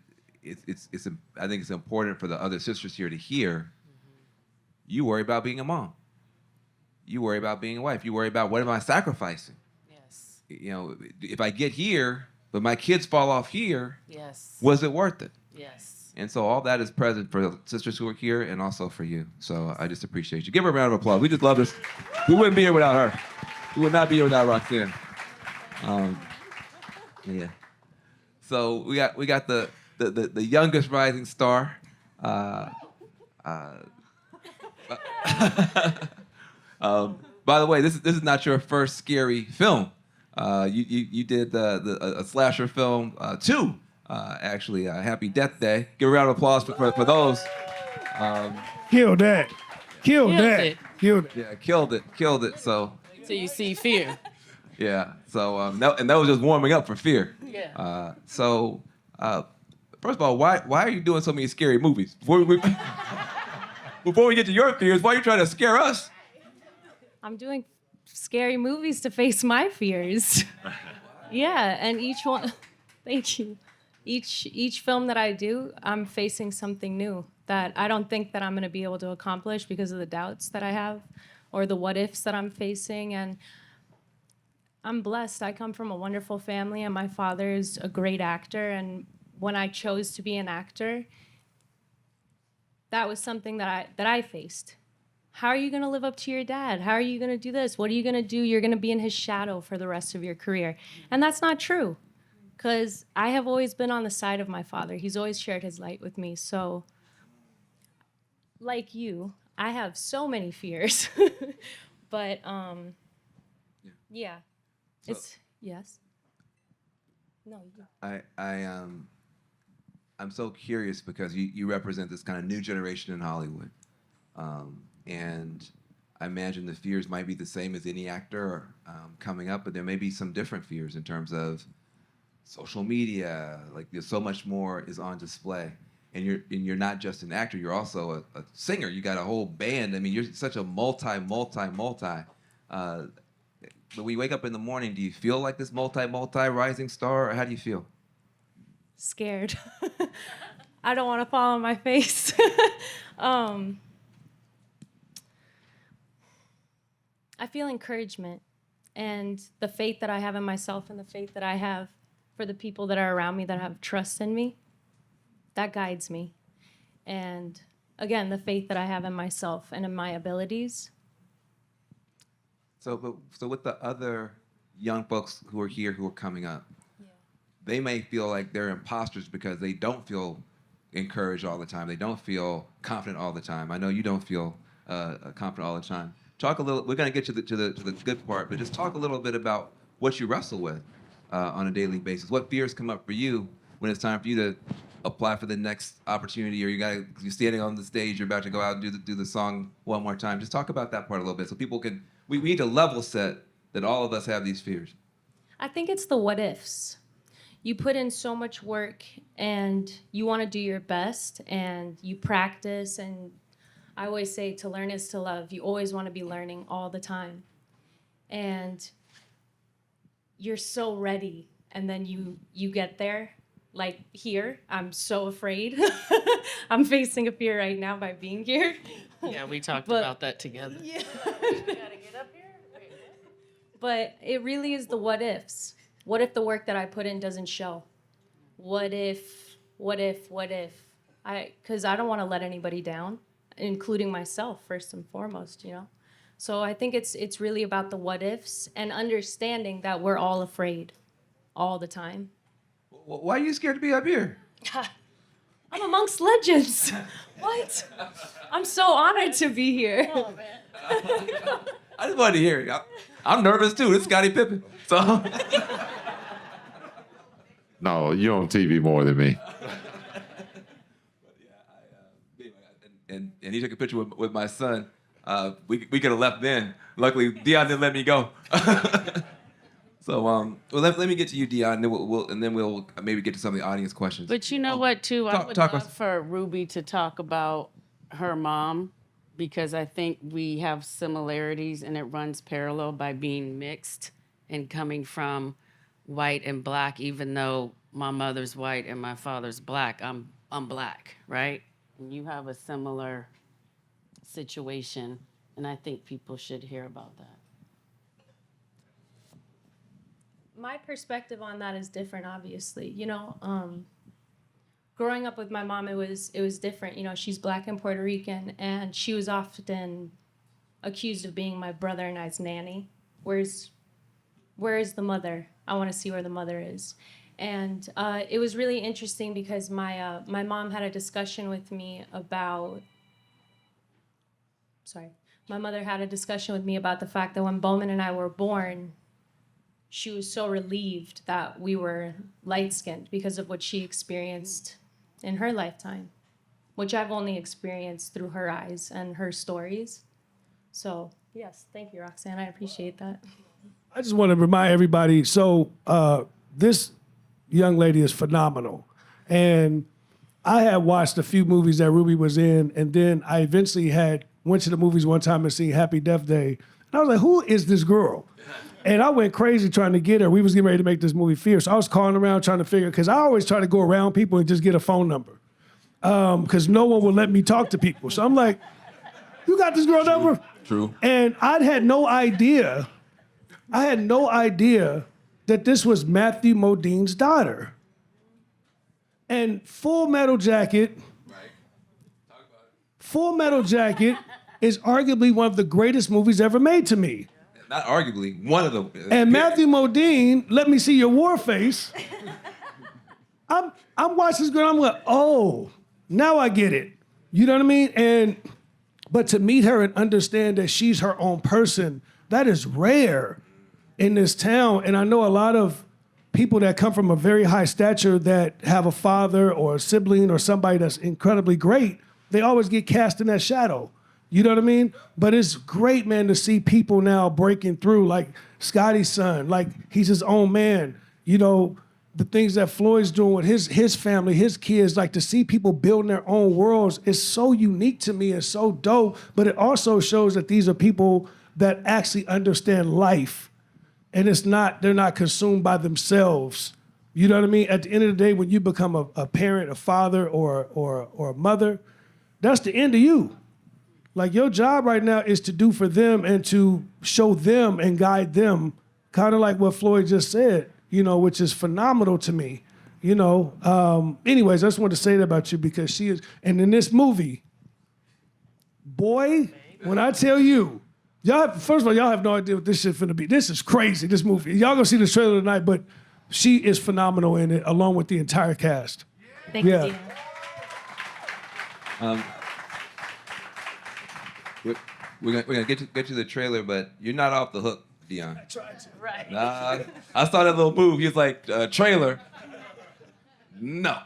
I think it's important for the other sisters here to hear. You worry about being a mom. You worry about being a wife. You worry about, what am I sacrificing? Yes. If I get here, but my kids fall off here, Yes. was it worth it? Yes. And so all that is present for the sisters who are here and also for you. So I just appreciate you. Give her a round of applause. We just love this. We wouldn't be here without her. We would not be here without Roxanne. Yeah. So we got the youngest rising star. By the way, this is not your first scary film. You did a slasher film too, actually. Happy Death Day. Give a round of applause for those. Killed that. Killed that. it. Killed it. Yeah, killed it. So So you see fear. yeah. So that was just warming up for Fear. Yeah. First of all, why are you doing so many scary movies? Before we get to your fears, why are you trying to scare us? I'm doing scary movies to face my fears. Yeah, and each one, thank you. Each film that I do, I'm facing something new that I don't think that I'm going to be able to accomplish because of the doubts that I have or the what ifs that I'm facing. And I'm blessed. I come from a wonderful family, and my father is a great actor. And when I chose to be an actor, that was something that I faced. How are you going to live up to your dad? How are you going to do this? What are you going to do? You're going to be in his shadow for the rest of your career. And that's not true, because I have always been on the side of my father. He's always shared his light with me. So, like you, I have so many fears. But, yeah. It's, yes. No, you. I'm so curious because you represent this kind of new generation in Hollywood. And I imagine the fears might be the same as any actor coming up, but there may be some different fears in terms of social media. Like, there's so much more is on display. And you're not just an actor, you're also a singer. You got a whole band. I mean, you're such a multi. But when you wake up in the morning, do you feel like this multi rising star, or how do you feel? Scared. I don't want to fall on my face. I feel encouragement, and the faith that I have in myself and the faith that I have for the people that are around me that have trust in me, that guides me. And again, the faith that I have in myself and in my abilities. So with the other young folks who are here who are coming up, they may feel like they're imposters because they don't feel encouraged all the time. They don't feel confident all the time. I know you don't feel confident all the time. Talk a little. We're going to get to the good part, but just talk a little bit about what you wrestle with on a daily basis. What fears come up for you when it's time for you to apply for the next opportunity, or you're standing on the stage, you're about to go out and do the song one more time. Just talk about that part a little bit so people can. We need to level set that all of us have these fears. I think it's the what ifs. You put in so much work and you want to do your best and you practice, and I always say to learn is to love. You always want to be learning all the time. And you're so ready, and then you get there like here. I'm so afraid. I'm facing a fear right now by being here. Yeah, we talked But- about that together. Yeah. But it really is the what ifs. What if the work that I put in doesn't show? What if? Because I don't want to let anybody down, including myself, first and foremost, you know? So I think it's really about the what ifs and understanding that we're all afraid all the time. Why are you scared to be up here? I'm amongst legends. What? I'm so honored to be here. I just wanted to hear it. I'm nervous too. This is Scottie Pippen. So. No, you're on TV more than me. And he took a picture with my son. We could have left then. Luckily, Deon didn't let me go. So well, let me get to you, Deon, and then we'll maybe get to some of the audience questions. But you know what, too? I would talk love us- for Ruby to talk about her mom, because I think we have similarities and it runs parallel by being mixed and coming from white and black, even though my mother's white and my father's black. I'm black, right? And you have a similar situation, and I think people should hear about that. My perspective on that is different, obviously. You know, growing up with my mom, it was different. You know, she's black and Puerto Rican, and she was often accused of being my brother and I's nanny. Where is the mother? I want to see where the mother is. And it was really interesting because my mom had a discussion with me about. My mother had a discussion with me about the fact that when Bowman and I were born, she was so relieved that we were light-skinned because of what she experienced in her lifetime, which I've only experienced through her eyes and her stories. So, yes, thank you, Roxanne. I appreciate that. I just want to remind everybody, so this young lady is phenomenal. And I had watched a few movies that Ruby was in, and then I eventually went to the movies one time and seen Happy Death Day. And I was like, who is this girl? And I went crazy trying to get her. We was getting ready to make this movie Fierce. So I was calling around trying to figure, because I always try to go around people and just get a phone number. Because no one will let me talk to people. So I'm like, you got this girl number? True. And I had no idea that this was Matthew Modine's daughter. And Full Metal Jacket is arguably one of the greatest movies ever made to me. Not arguably, one of them. And Matthew Modine, let me see your war face. I'm watching this girl, I'm like, oh, now I get it. You know what I mean? But to meet her and understand that she's her own person, that is rare in this town. And I know a lot of people that come from a very high stature that have a father or a sibling or somebody that's incredibly great, they always get cast in that shadow. You know what I mean? But it's great, man, to see people now breaking through, like Scottie's son, like he's his own man. You know, the things that Floyd's doing with his family, his kids, like to see people building their own worlds is so unique to me and so dope. But it also shows that these are people that actually understand life. And they're not consumed by themselves. You know what I mean? At the end of the day, when you become a parent, a father, or a mother, that's the end of you. Like your job right now is to do for them and to show them and guide them, kind of like what Floyd just said, you know, which is phenomenal to me. You know, anyways, I just wanted to say that about you because she is, and in this movie, boy, when I tell you, first of all, y'all have no idea what this shit finna be. This is crazy, this movie. Y'all gonna see the trailer tonight, but she is phenomenal in it, along with the entire cast. Thank you, Deon. We're gonna get to the trailer, but you're not off the hook, Deon. I tried to. Right. Nah, I saw that little move. He was like, trailer. No.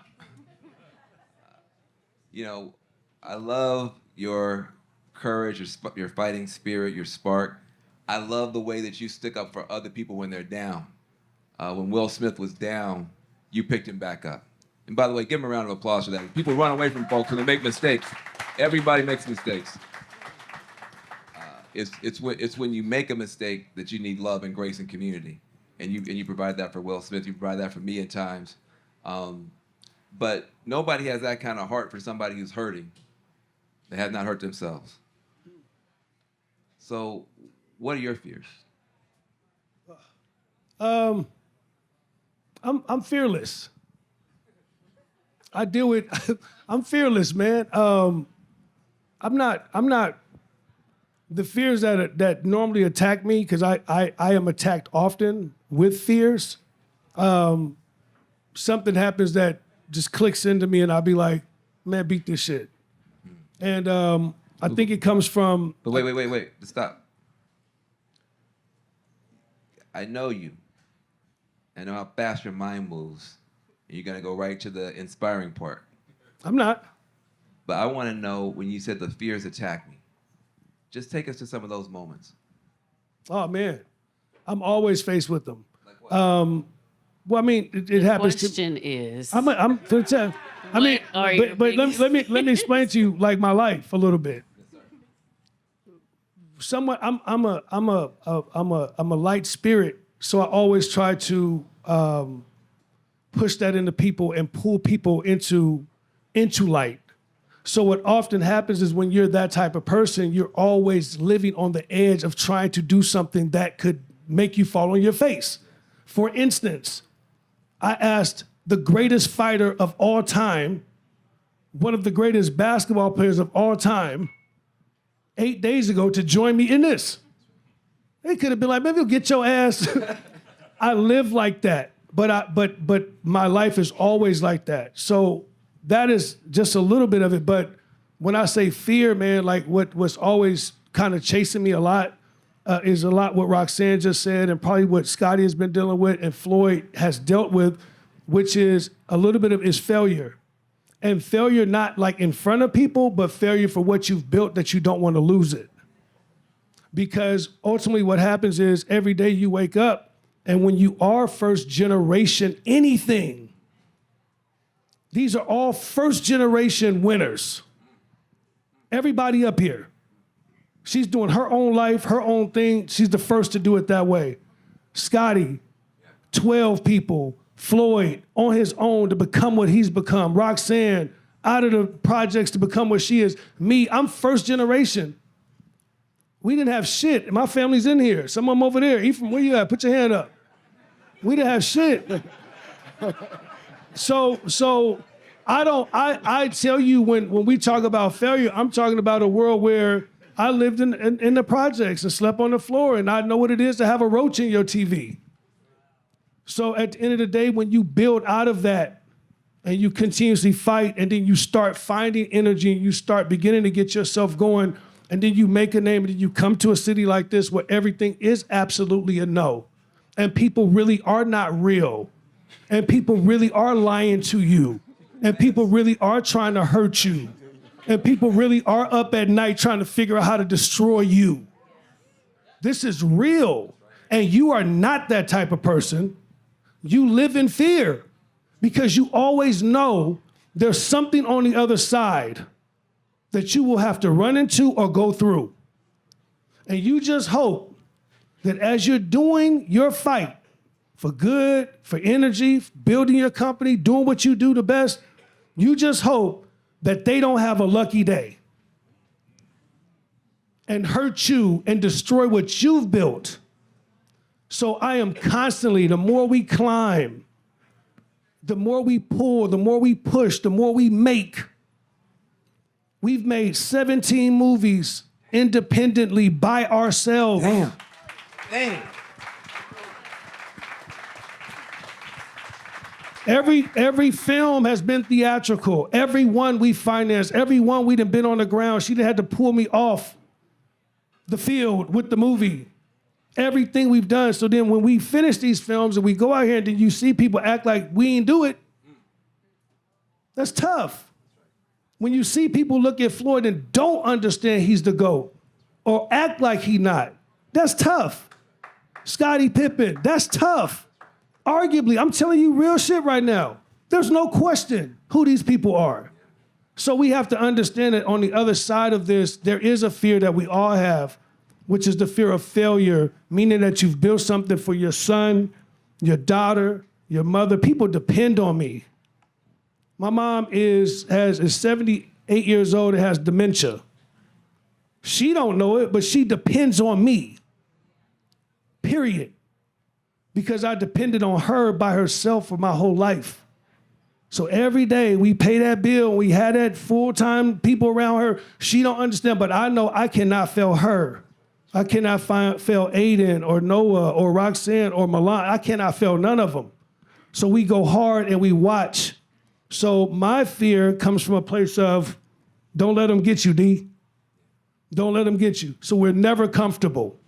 You know, I love your courage, your fighting spirit, your spark. I love the way that you stick up for other people when they're down. When Will Smith was down, you picked him back up. And by the way, give him a round of applause for that. People run away from folks when they make mistakes. Everybody makes mistakes. It's when you make a mistake that you need love and grace and community, and you provide that for Will Smith. You provide that for me at times. But nobody has that kind of heart for somebody who's hurting. They have not hurt themselves. So, what are your fears? I'm fearless. I deal with. I'm fearless, man. I'm not. The fears that normally attack me, because I am attacked often with fears. Something happens that just clicks into me, and I'll be like, man, beat this shit. And I think it comes from. But wait. Stop. I know you. I know how fast your mind moves. You're going to go right to the inspiring part. I'm not. But I want to know, when you said the fears attack me, just take us to some of those moments. Oh man, I'm always faced with them. Like what? Well, I mean, it happens to. Question is, I'm gonna tell. I mean, What are your but let me explain to you like my life a little bit. Somewhat, I'm a light spirit, so I always try to push that into people and pull people into light. So what often happens is when you're that type of person, you're always living on the edge of trying to do something that could make you fall on your face. For instance, I asked the greatest fighter of all time, one of the greatest basketball players of all time, 8 days ago to join me in this. They could have been like, maybe you'll get your ass. I live like that, but my life is always like that. So that is just a little bit of it. But when I say fear, man, like what's always kind of chasing me a lot is a lot what Roxanne just said, and probably what Scottie has been dealing with and Floyd has dealt with, which is a little bit of is failure. And failure not like in front of people, but failure for what you've built that you don't want to lose it. Because ultimately what happens is every day you wake up, and when you are first generation anything, these are all first generation winners. Everybody up here. She's doing her own life, her own thing. She's the first to do it that way. Scottie, 12 people. Floyd, on his own to become what he's become. Roxanne, out of the projects to become what she is. Me, I'm first generation. We didn't have shit. And my family's in here. Some of them over there. Ephraim, where you at? Put your hand up. We didn't have shit. So I tell you when we talk about failure, I'm talking about a world where I lived in the projects and slept on the floor, and I know what it is to have a roach in your TV. So at the end of the day, when you build out of that and you continuously fight, and then you start finding energy and you start beginning to get yourself going, and then you make a name, and then you come to a city like this where everything is absolutely a no, and people really are not real, and people really are lying to you, and people really are trying to hurt you, and people really are up at night trying to figure out how to destroy you. This is real, and you are not that type of person. You live in fear because you always know there's something on the other side that you will have to run into or go through. And you just hope that as you're doing your fight for good, for energy, building your company, doing what you do the best, you just hope that they don't have a lucky day and hurt you and destroy what you've built. So I am constantly, the more we climb, the more we pull, the more we push, the more we make. We've made 17 movies independently by ourselves. Damn. Every film has been theatrical. Every one we financed, every one we done been on the ground. She done had to pull me off the field with the movie. Everything we've done. So then when we finish these films and we go out here and then you see people act like we ain't do it, that's tough. When you see people look at Floyd and don't understand he's the GOAT or act like he not, that's tough. Scottie Pippen, that's tough. Arguably, I'm telling you real shit right now. There's no question who these people are. So we have to understand that on the other side of this, there is a fear that we all have, which is the fear of failure, meaning that you've built something for your son, your daughter, your mother, people depend on me. My mom is 78 years old and has dementia. She don't know it, but she depends on me. Period. Because I depended on her by herself for my whole life. So every day we pay that bill, we had that full-time people around her. She don't understand, but I know I cannot fail her. I cannot fail Aiden or Noah or Roxanne or Milan. I cannot fail none of them. So we go hard and we watch. So my fear comes from a place of, don't let them get you, D. Don't let them get you. So we're never comfortable.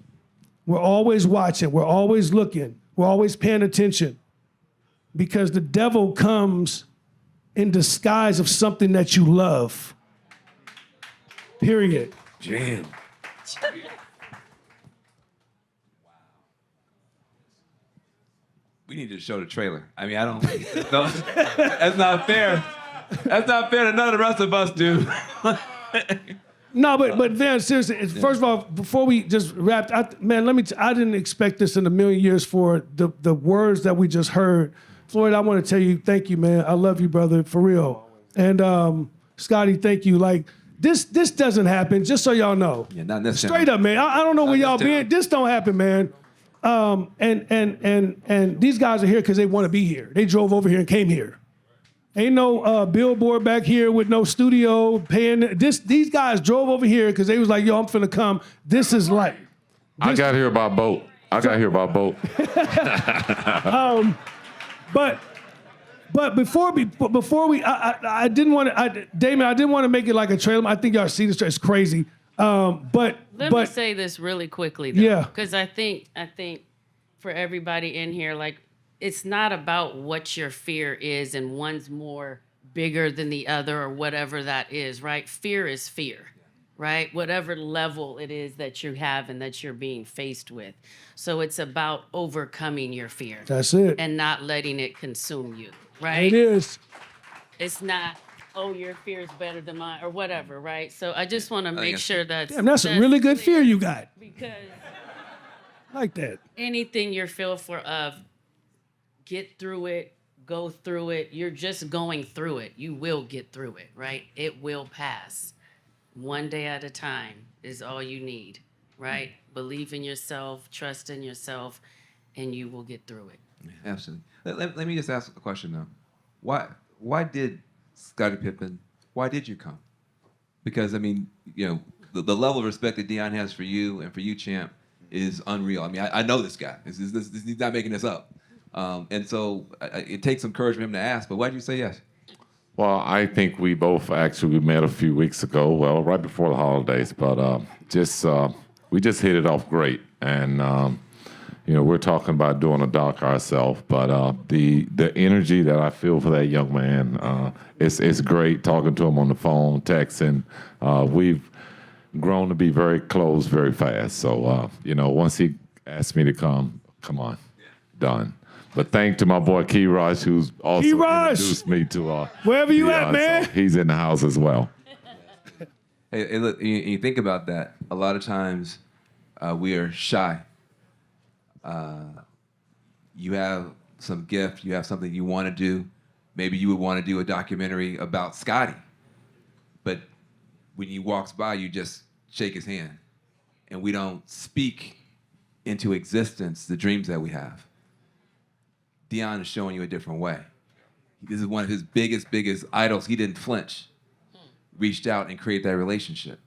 We're always watching. We're always looking. We're always paying attention. Because the devil comes in disguise of something that you love. Period. Jam. We need to show the trailer. I mean, I don't. No, that's not fair. That's not fair to none of the rest of us, dude. No, but Van, seriously, first of all, before we just wrap, I didn't expect this in a million years for the words that we just heard. Floyd, I want to tell you, thank you, man. I love you, brother, for real. And Scottie, thank you. Like, this doesn't happen, just so y'all know. Yeah, not necessarily. Straight up, man. I don't know where y'all been. This don't happen, man. And these guys are here because they want to be here. They drove over here and came here. Ain't no billboard back here with no studio paying. These guys drove over here because they was like, yo, I'm finna come. This is like. I got here by boat. But before we, I didn't want to, Damon, I didn't want to make it like a trailer. I think y'all see this. It's crazy. Let me say this really quickly, though. Yeah. Because I think for everybody in here, like, it's not about what your fear is and one's more bigger than the other or whatever that is, right? Fear is fear, right? Whatever level it is that you have and that you're being faced with. So it's about overcoming your fear. That's it. And not letting it consume you, right? It is. It's not, oh, your fear is better than mine or whatever, right? So I just want to make sure that's Damn, that's a really good fear you got. Because Like that. anything you're fearful of, get through it, go through it. You're just going through it. You will get through it, right? It will pass. One day at a time is all you need, right? Believe in yourself, trust in yourself, and you will get through it. Absolutely. Let me just ask a question though. Why did Scottie Pippen? Why did you come? Because I mean, you know, the level of respect that Deon has for you and for you, champ, is unreal. I mean, I know this guy. He's not making this up. And so it takes some courage for him to ask. But why did you say yes? Well, I think we both actually met a few weeks ago. Well, right before the holidays, but we just hit it off great. And you know, we're talking about doing a doc ourselves. But the energy that I feel for that young man, it's great. Talking to him on the phone, texting. We've grown to be very close, very fast. So you know, once he asked me to come on, done. But thanks to my boy Key Raj, who's also introduced me to wherever you at, man. So he's in the house as well. Hey, look, you think about that. A lot of times we are shy. You have some gift. You have something you want to do. Maybe you would want to do a documentary about Scottie. But when he walks by, you just shake his hand. And we don't speak into existence the dreams that we have. Deon is showing you a different way. This is one of his biggest idols. He didn't flinch, reached out and created that relationship.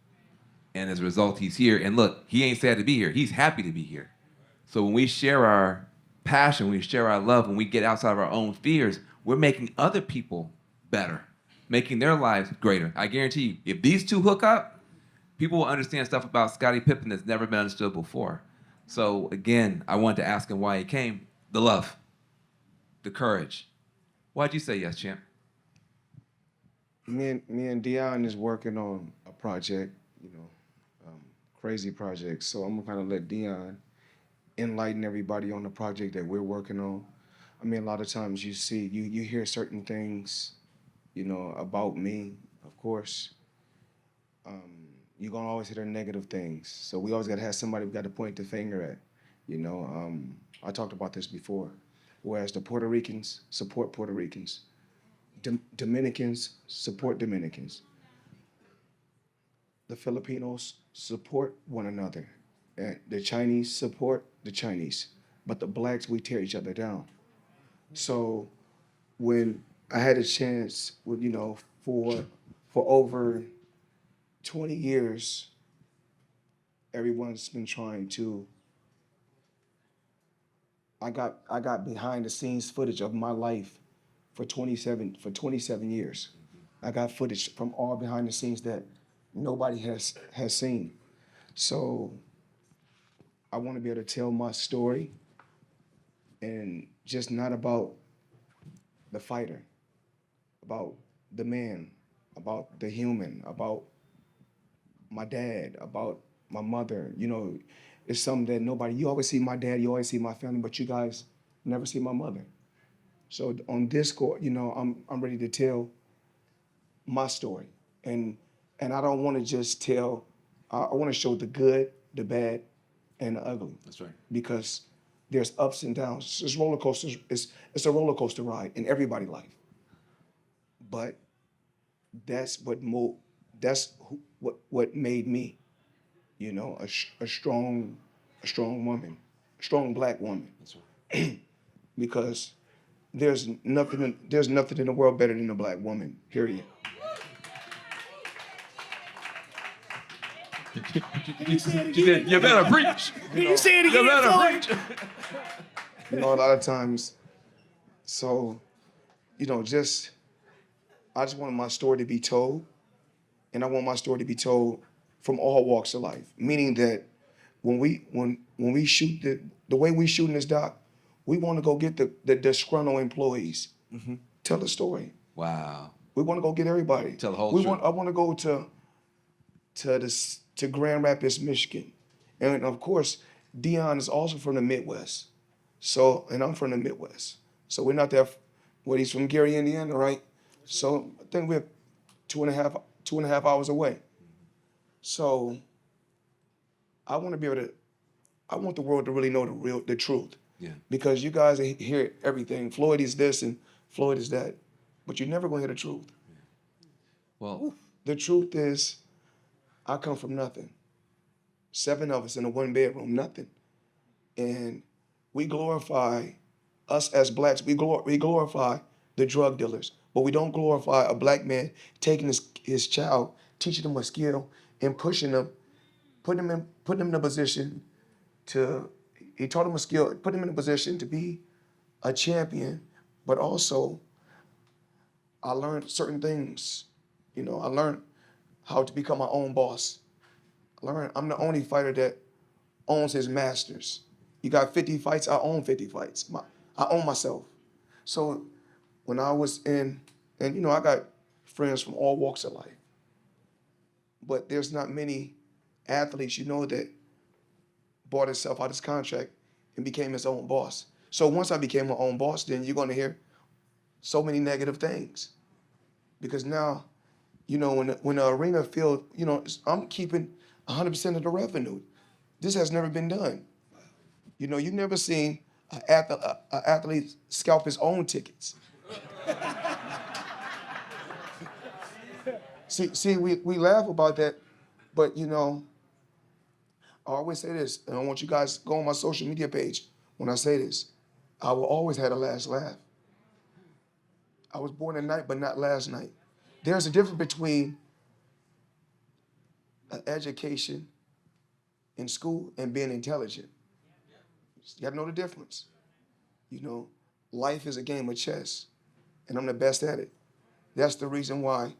And as a result, he's here. And look, he ain't sad to be here. He's happy to be here. So when we share our passion, when we share our love, when we get outside of our own fears, we're making other people better, making their lives greater. I guarantee you, if these two hook up, people will understand stuff about Scottie Pippen that's never been understood before. So again, I wanted to ask him why he came. The love. The courage. Why'd you say yes, champ? Me and Deon is working on a project, crazy project. So I'm gonna kind of let Deon enlighten everybody on the project that we're working on. I mean, a lot of times you hear certain things, about me, of course. You're gonna always hear the negative things. So we always gotta have somebody we gotta point the finger at. I talked about this before. whereas the Puerto Ricans support Puerto Ricans. Dominicans support Dominicans. The Filipinos support one another. And the Chinese support the Chinese. But the blacks, we tear each other down. So when I had a chance, for over 20 years, everyone's been trying to. I got behind the scenes footage of my life for 27 years. I got footage from all behind the scenes that nobody has seen. So I want to be able to tell my story, and just not about the fighter, about the man, about the human, about my dad, about my mother. It's something that nobody, you always see my dad, you always see my family, but you guys never see my mother. So on this court, I'm ready to tell my story. And I don't want to just tell, I want to show the good, the bad, and the ugly. That's right. Because there's ups and downs. It's roller coasters. It's a roller coaster ride in everybody's life. But that's what made me, a strong woman, a strong black woman. That's right. Because there's nothing in the world better than a black woman. Period. You better preach. You say it again, You better Floyd. preach. A lot of times, so, I just want my story to be told, and I want my story to be told from all walks of life. Meaning that when we shoot the way we shoot in this doc, we want to go get the disgruntled employees. Mm-hmm. Tell the story. Wow. We want to go get everybody. Tell the whole truth. I want to go to Grand Rapids, Michigan, and of course, Deon is also from the Midwest. So, and I'm from the Midwest. So we're not that. He's from Gary, Indiana, right? So I think we're two and a half hours away. So I want to be able to. I want the world to really know the truth. Yeah. Because you guys hear everything. Floyd is this and Floyd is that, but you're never gonna hear the truth. Well, the truth is, I come from nothing. 7 of us in a 1-bedroom, nothing, and we glorify us as blacks. We glorify the drug dealers, but we don't glorify a black man taking his child, teaching him a skill, and pushing him, putting him in a position to. He taught him a skill, put him in a position to be a champion, but also I learned certain things. I learned how to become my own boss. I learned I'm the only fighter that owns his masters. You got 50 fights, I own 50 fights. I own myself. So when I was in, and I got friends from all walks of life, but there's not many athletes that bought himself out his contract and became his own boss. So once I became my own boss, then you're gonna hear so many negative things. Because now, when the arena field, I'm keeping 100% of the revenue. This has never been done. You've never seen an athlete scalp his own tickets. See, we laugh about that, but I always say this, and I want you guys to go on my social media page when I say this. I will always have the last laugh. I was born at night, but not last night. There's a difference between an education in school and being intelligent. You gotta know the difference. Life is a game of chess, and I'm the best at it. That's the reason why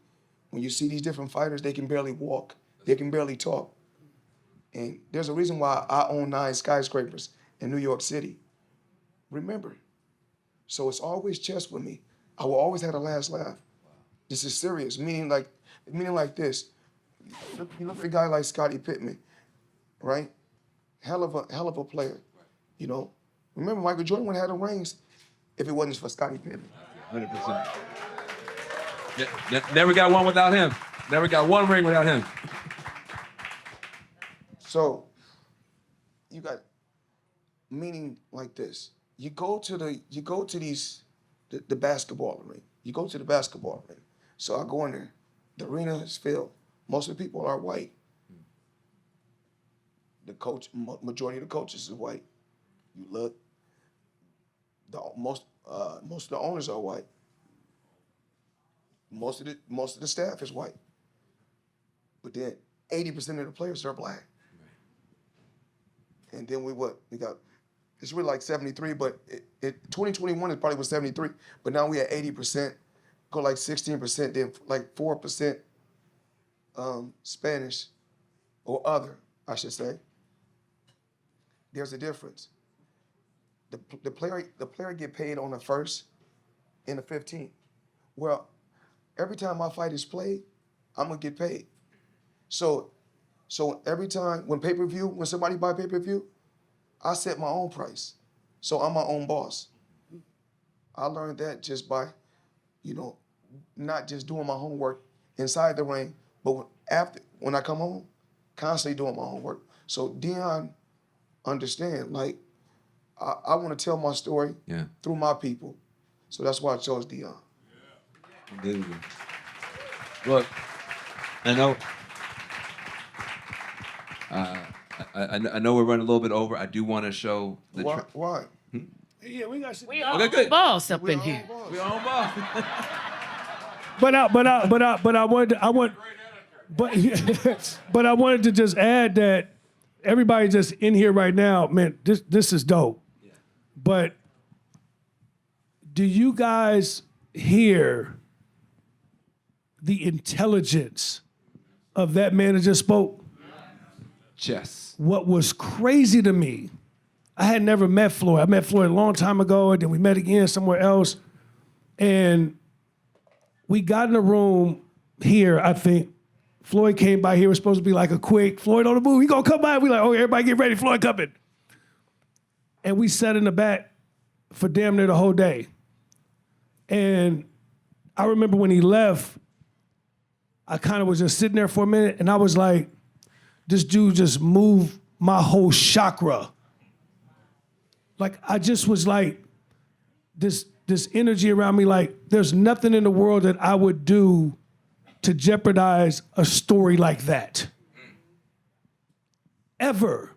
when you see these different fighters, they can barely walk, they can barely talk. And there's a reason why I own 9 skyscrapers in New York City. Remember. So it's always chess with me. I will always have the last laugh. This is serious, meaning like this. You look at a guy like Scottie Pippen, right? Hell of a player. Remember Michael Jordan wouldn't have the rings if it wasn't for Scottie Pippen. 100%. Never got one without him. Never got one ring without him. So you got meaning like this. you go to the basketball arena. You go to the basketball arena. So I go in there. The arena is filled. Most of the people are white. The majority of the coaches is white. You look. Most of the owners are white. Most of the staff is white. But then 80% of the players are black. And then we got, it's really like 73, but 2021 it probably was 73, but now we at 80%, go like 16%, then like 4% Spanish or other, I should say. There's a difference. The player get paid on the 1st and the 15th. Well, every time my fight is played, I'm gonna get paid. So every time when somebody buy pay-per-view, I set my own price. So I'm my own boss. I learned that just by, not just doing my homework inside the ring, but when I come home, constantly doing my homework. So Deon understand, like, I want to tell my story through my people. So that's why I chose Deon. Unbelievable. Look, I know. I know we're running a little bit over. I do want to show the. Why? Yeah, we got. We all Okay, good. boss up in here. We on ball. But I wanted to just add that everybody just in here right now, man, this is dope. Yeah. But do you guys hear the intelligence of that man that just spoke? Chess. What was crazy to me, I had never met Floyd. I met Floyd a long time ago, and then we met again somewhere else. And we got in a room here, I think. Floyd came by here. It was supposed to be like a quick, Floyd on the move. He gonna come by. We like, oh, everybody get ready. Floyd coming. And we sat in the back for damn near the whole day. And I remember when he left, I kind of was just sitting there for a minute, and I was like, this dude just moved my whole chakra. Like, I just was like, this energy around me, like, there's nothing in the world that I would do to jeopardize a story like that. Ever.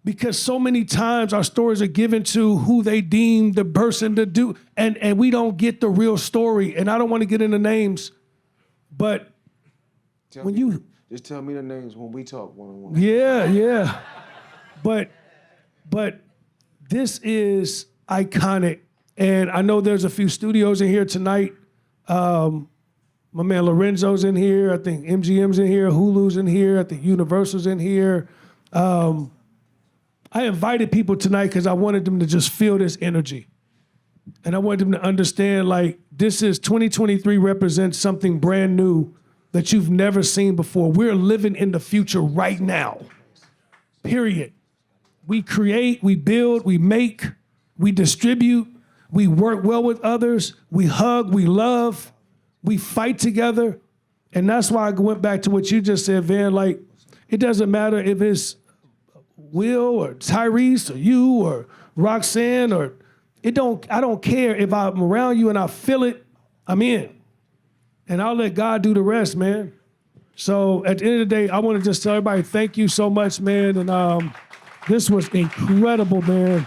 Because so many times our stories are given to who they deem the person to do, and we don't get the real story. And I don't want to get into names, but Just tell me the names when we talk one-on-one. Yeah. But this is iconic. And I know there's a few studios in here tonight. My man Lorenzo's in here. I think MGM's in here. Hulu's in here. I think Universal's in here. I invited people tonight because I wanted them to just feel this energy. And I wanted them to understand, like, this is 2023 represents something brand new that you've never seen before. We're living in the future right now, period. We create, we build, we make, we distribute, we work well with others, we hug, we love, we fight together. And that's why I went back to what you just said, Van, like, it doesn't matter if it's Will or Tyrese or you or Roxanne or, I don't care if I'm around you and I feel it, I'm in. And I'll let God do the rest, man. So at the end of the day, I want to just tell everybody thank you so much, man. And this was incredible, man.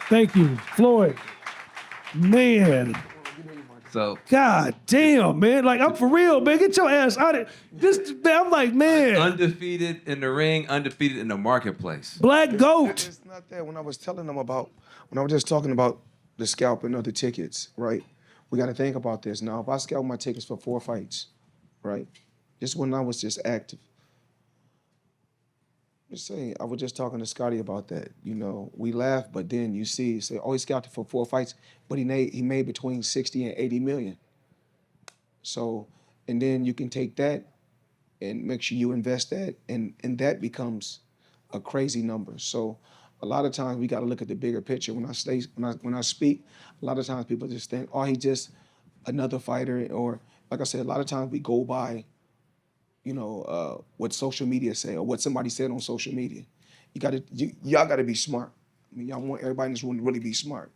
Thank you, Floyd. Man. So God damn, man. Like, I'm for real, man. Get your ass out of this. Man, I'm like, man. undefeated in the ring, undefeated in the marketplace. Black goat. It's not that. When I was just talking about the scalping of the tickets, right? We got to think about this. Now, if I scalp my tickets for 4 fights, right? Just when I was just active. Just saying, I was just talking to Scottie about that. We laugh, but then you say, oh, he scalped for 4 fights, but he made between 60 and 80 million. So, and then you can take that and make sure you invest that, and that becomes a crazy number. So, a lot of times we got to look at the bigger picture. When I speak, a lot of times people just think, oh, he's just another fighter, or like I said, a lot of times we go by, what social media say or what somebody said on social media. Y'all got to be smart. I mean, I want everybody in this room to really be smart.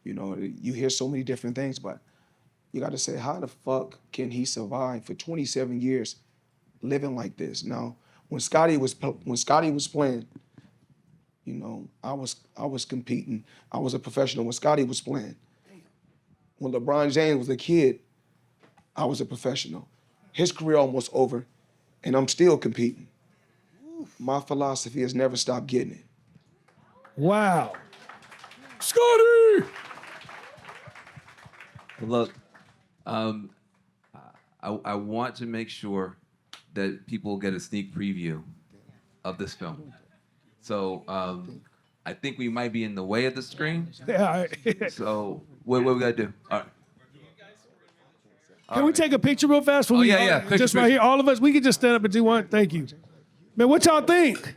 You know, you hear so many different things, but you got to say, how the fuck can he survive for 27 years living like this? Now, when Scottie was playing, you know, I was competing. I was a professional when Scottie was playing. When LeBron James was a kid, I was a professional. His career almost over, and I'm still competing. My philosophy is never stop getting it. Wow. Scottie! Look, I want to make sure that people get a sneak preview of this film. So I think we might be in the way of the screen. Yeah, So what we gotta do? All right. Can we take a picture real fast? Oh, yeah. Picture, Just right picture. here, all of us. We can just stand up and do one. Thank you. Man, what y'all think?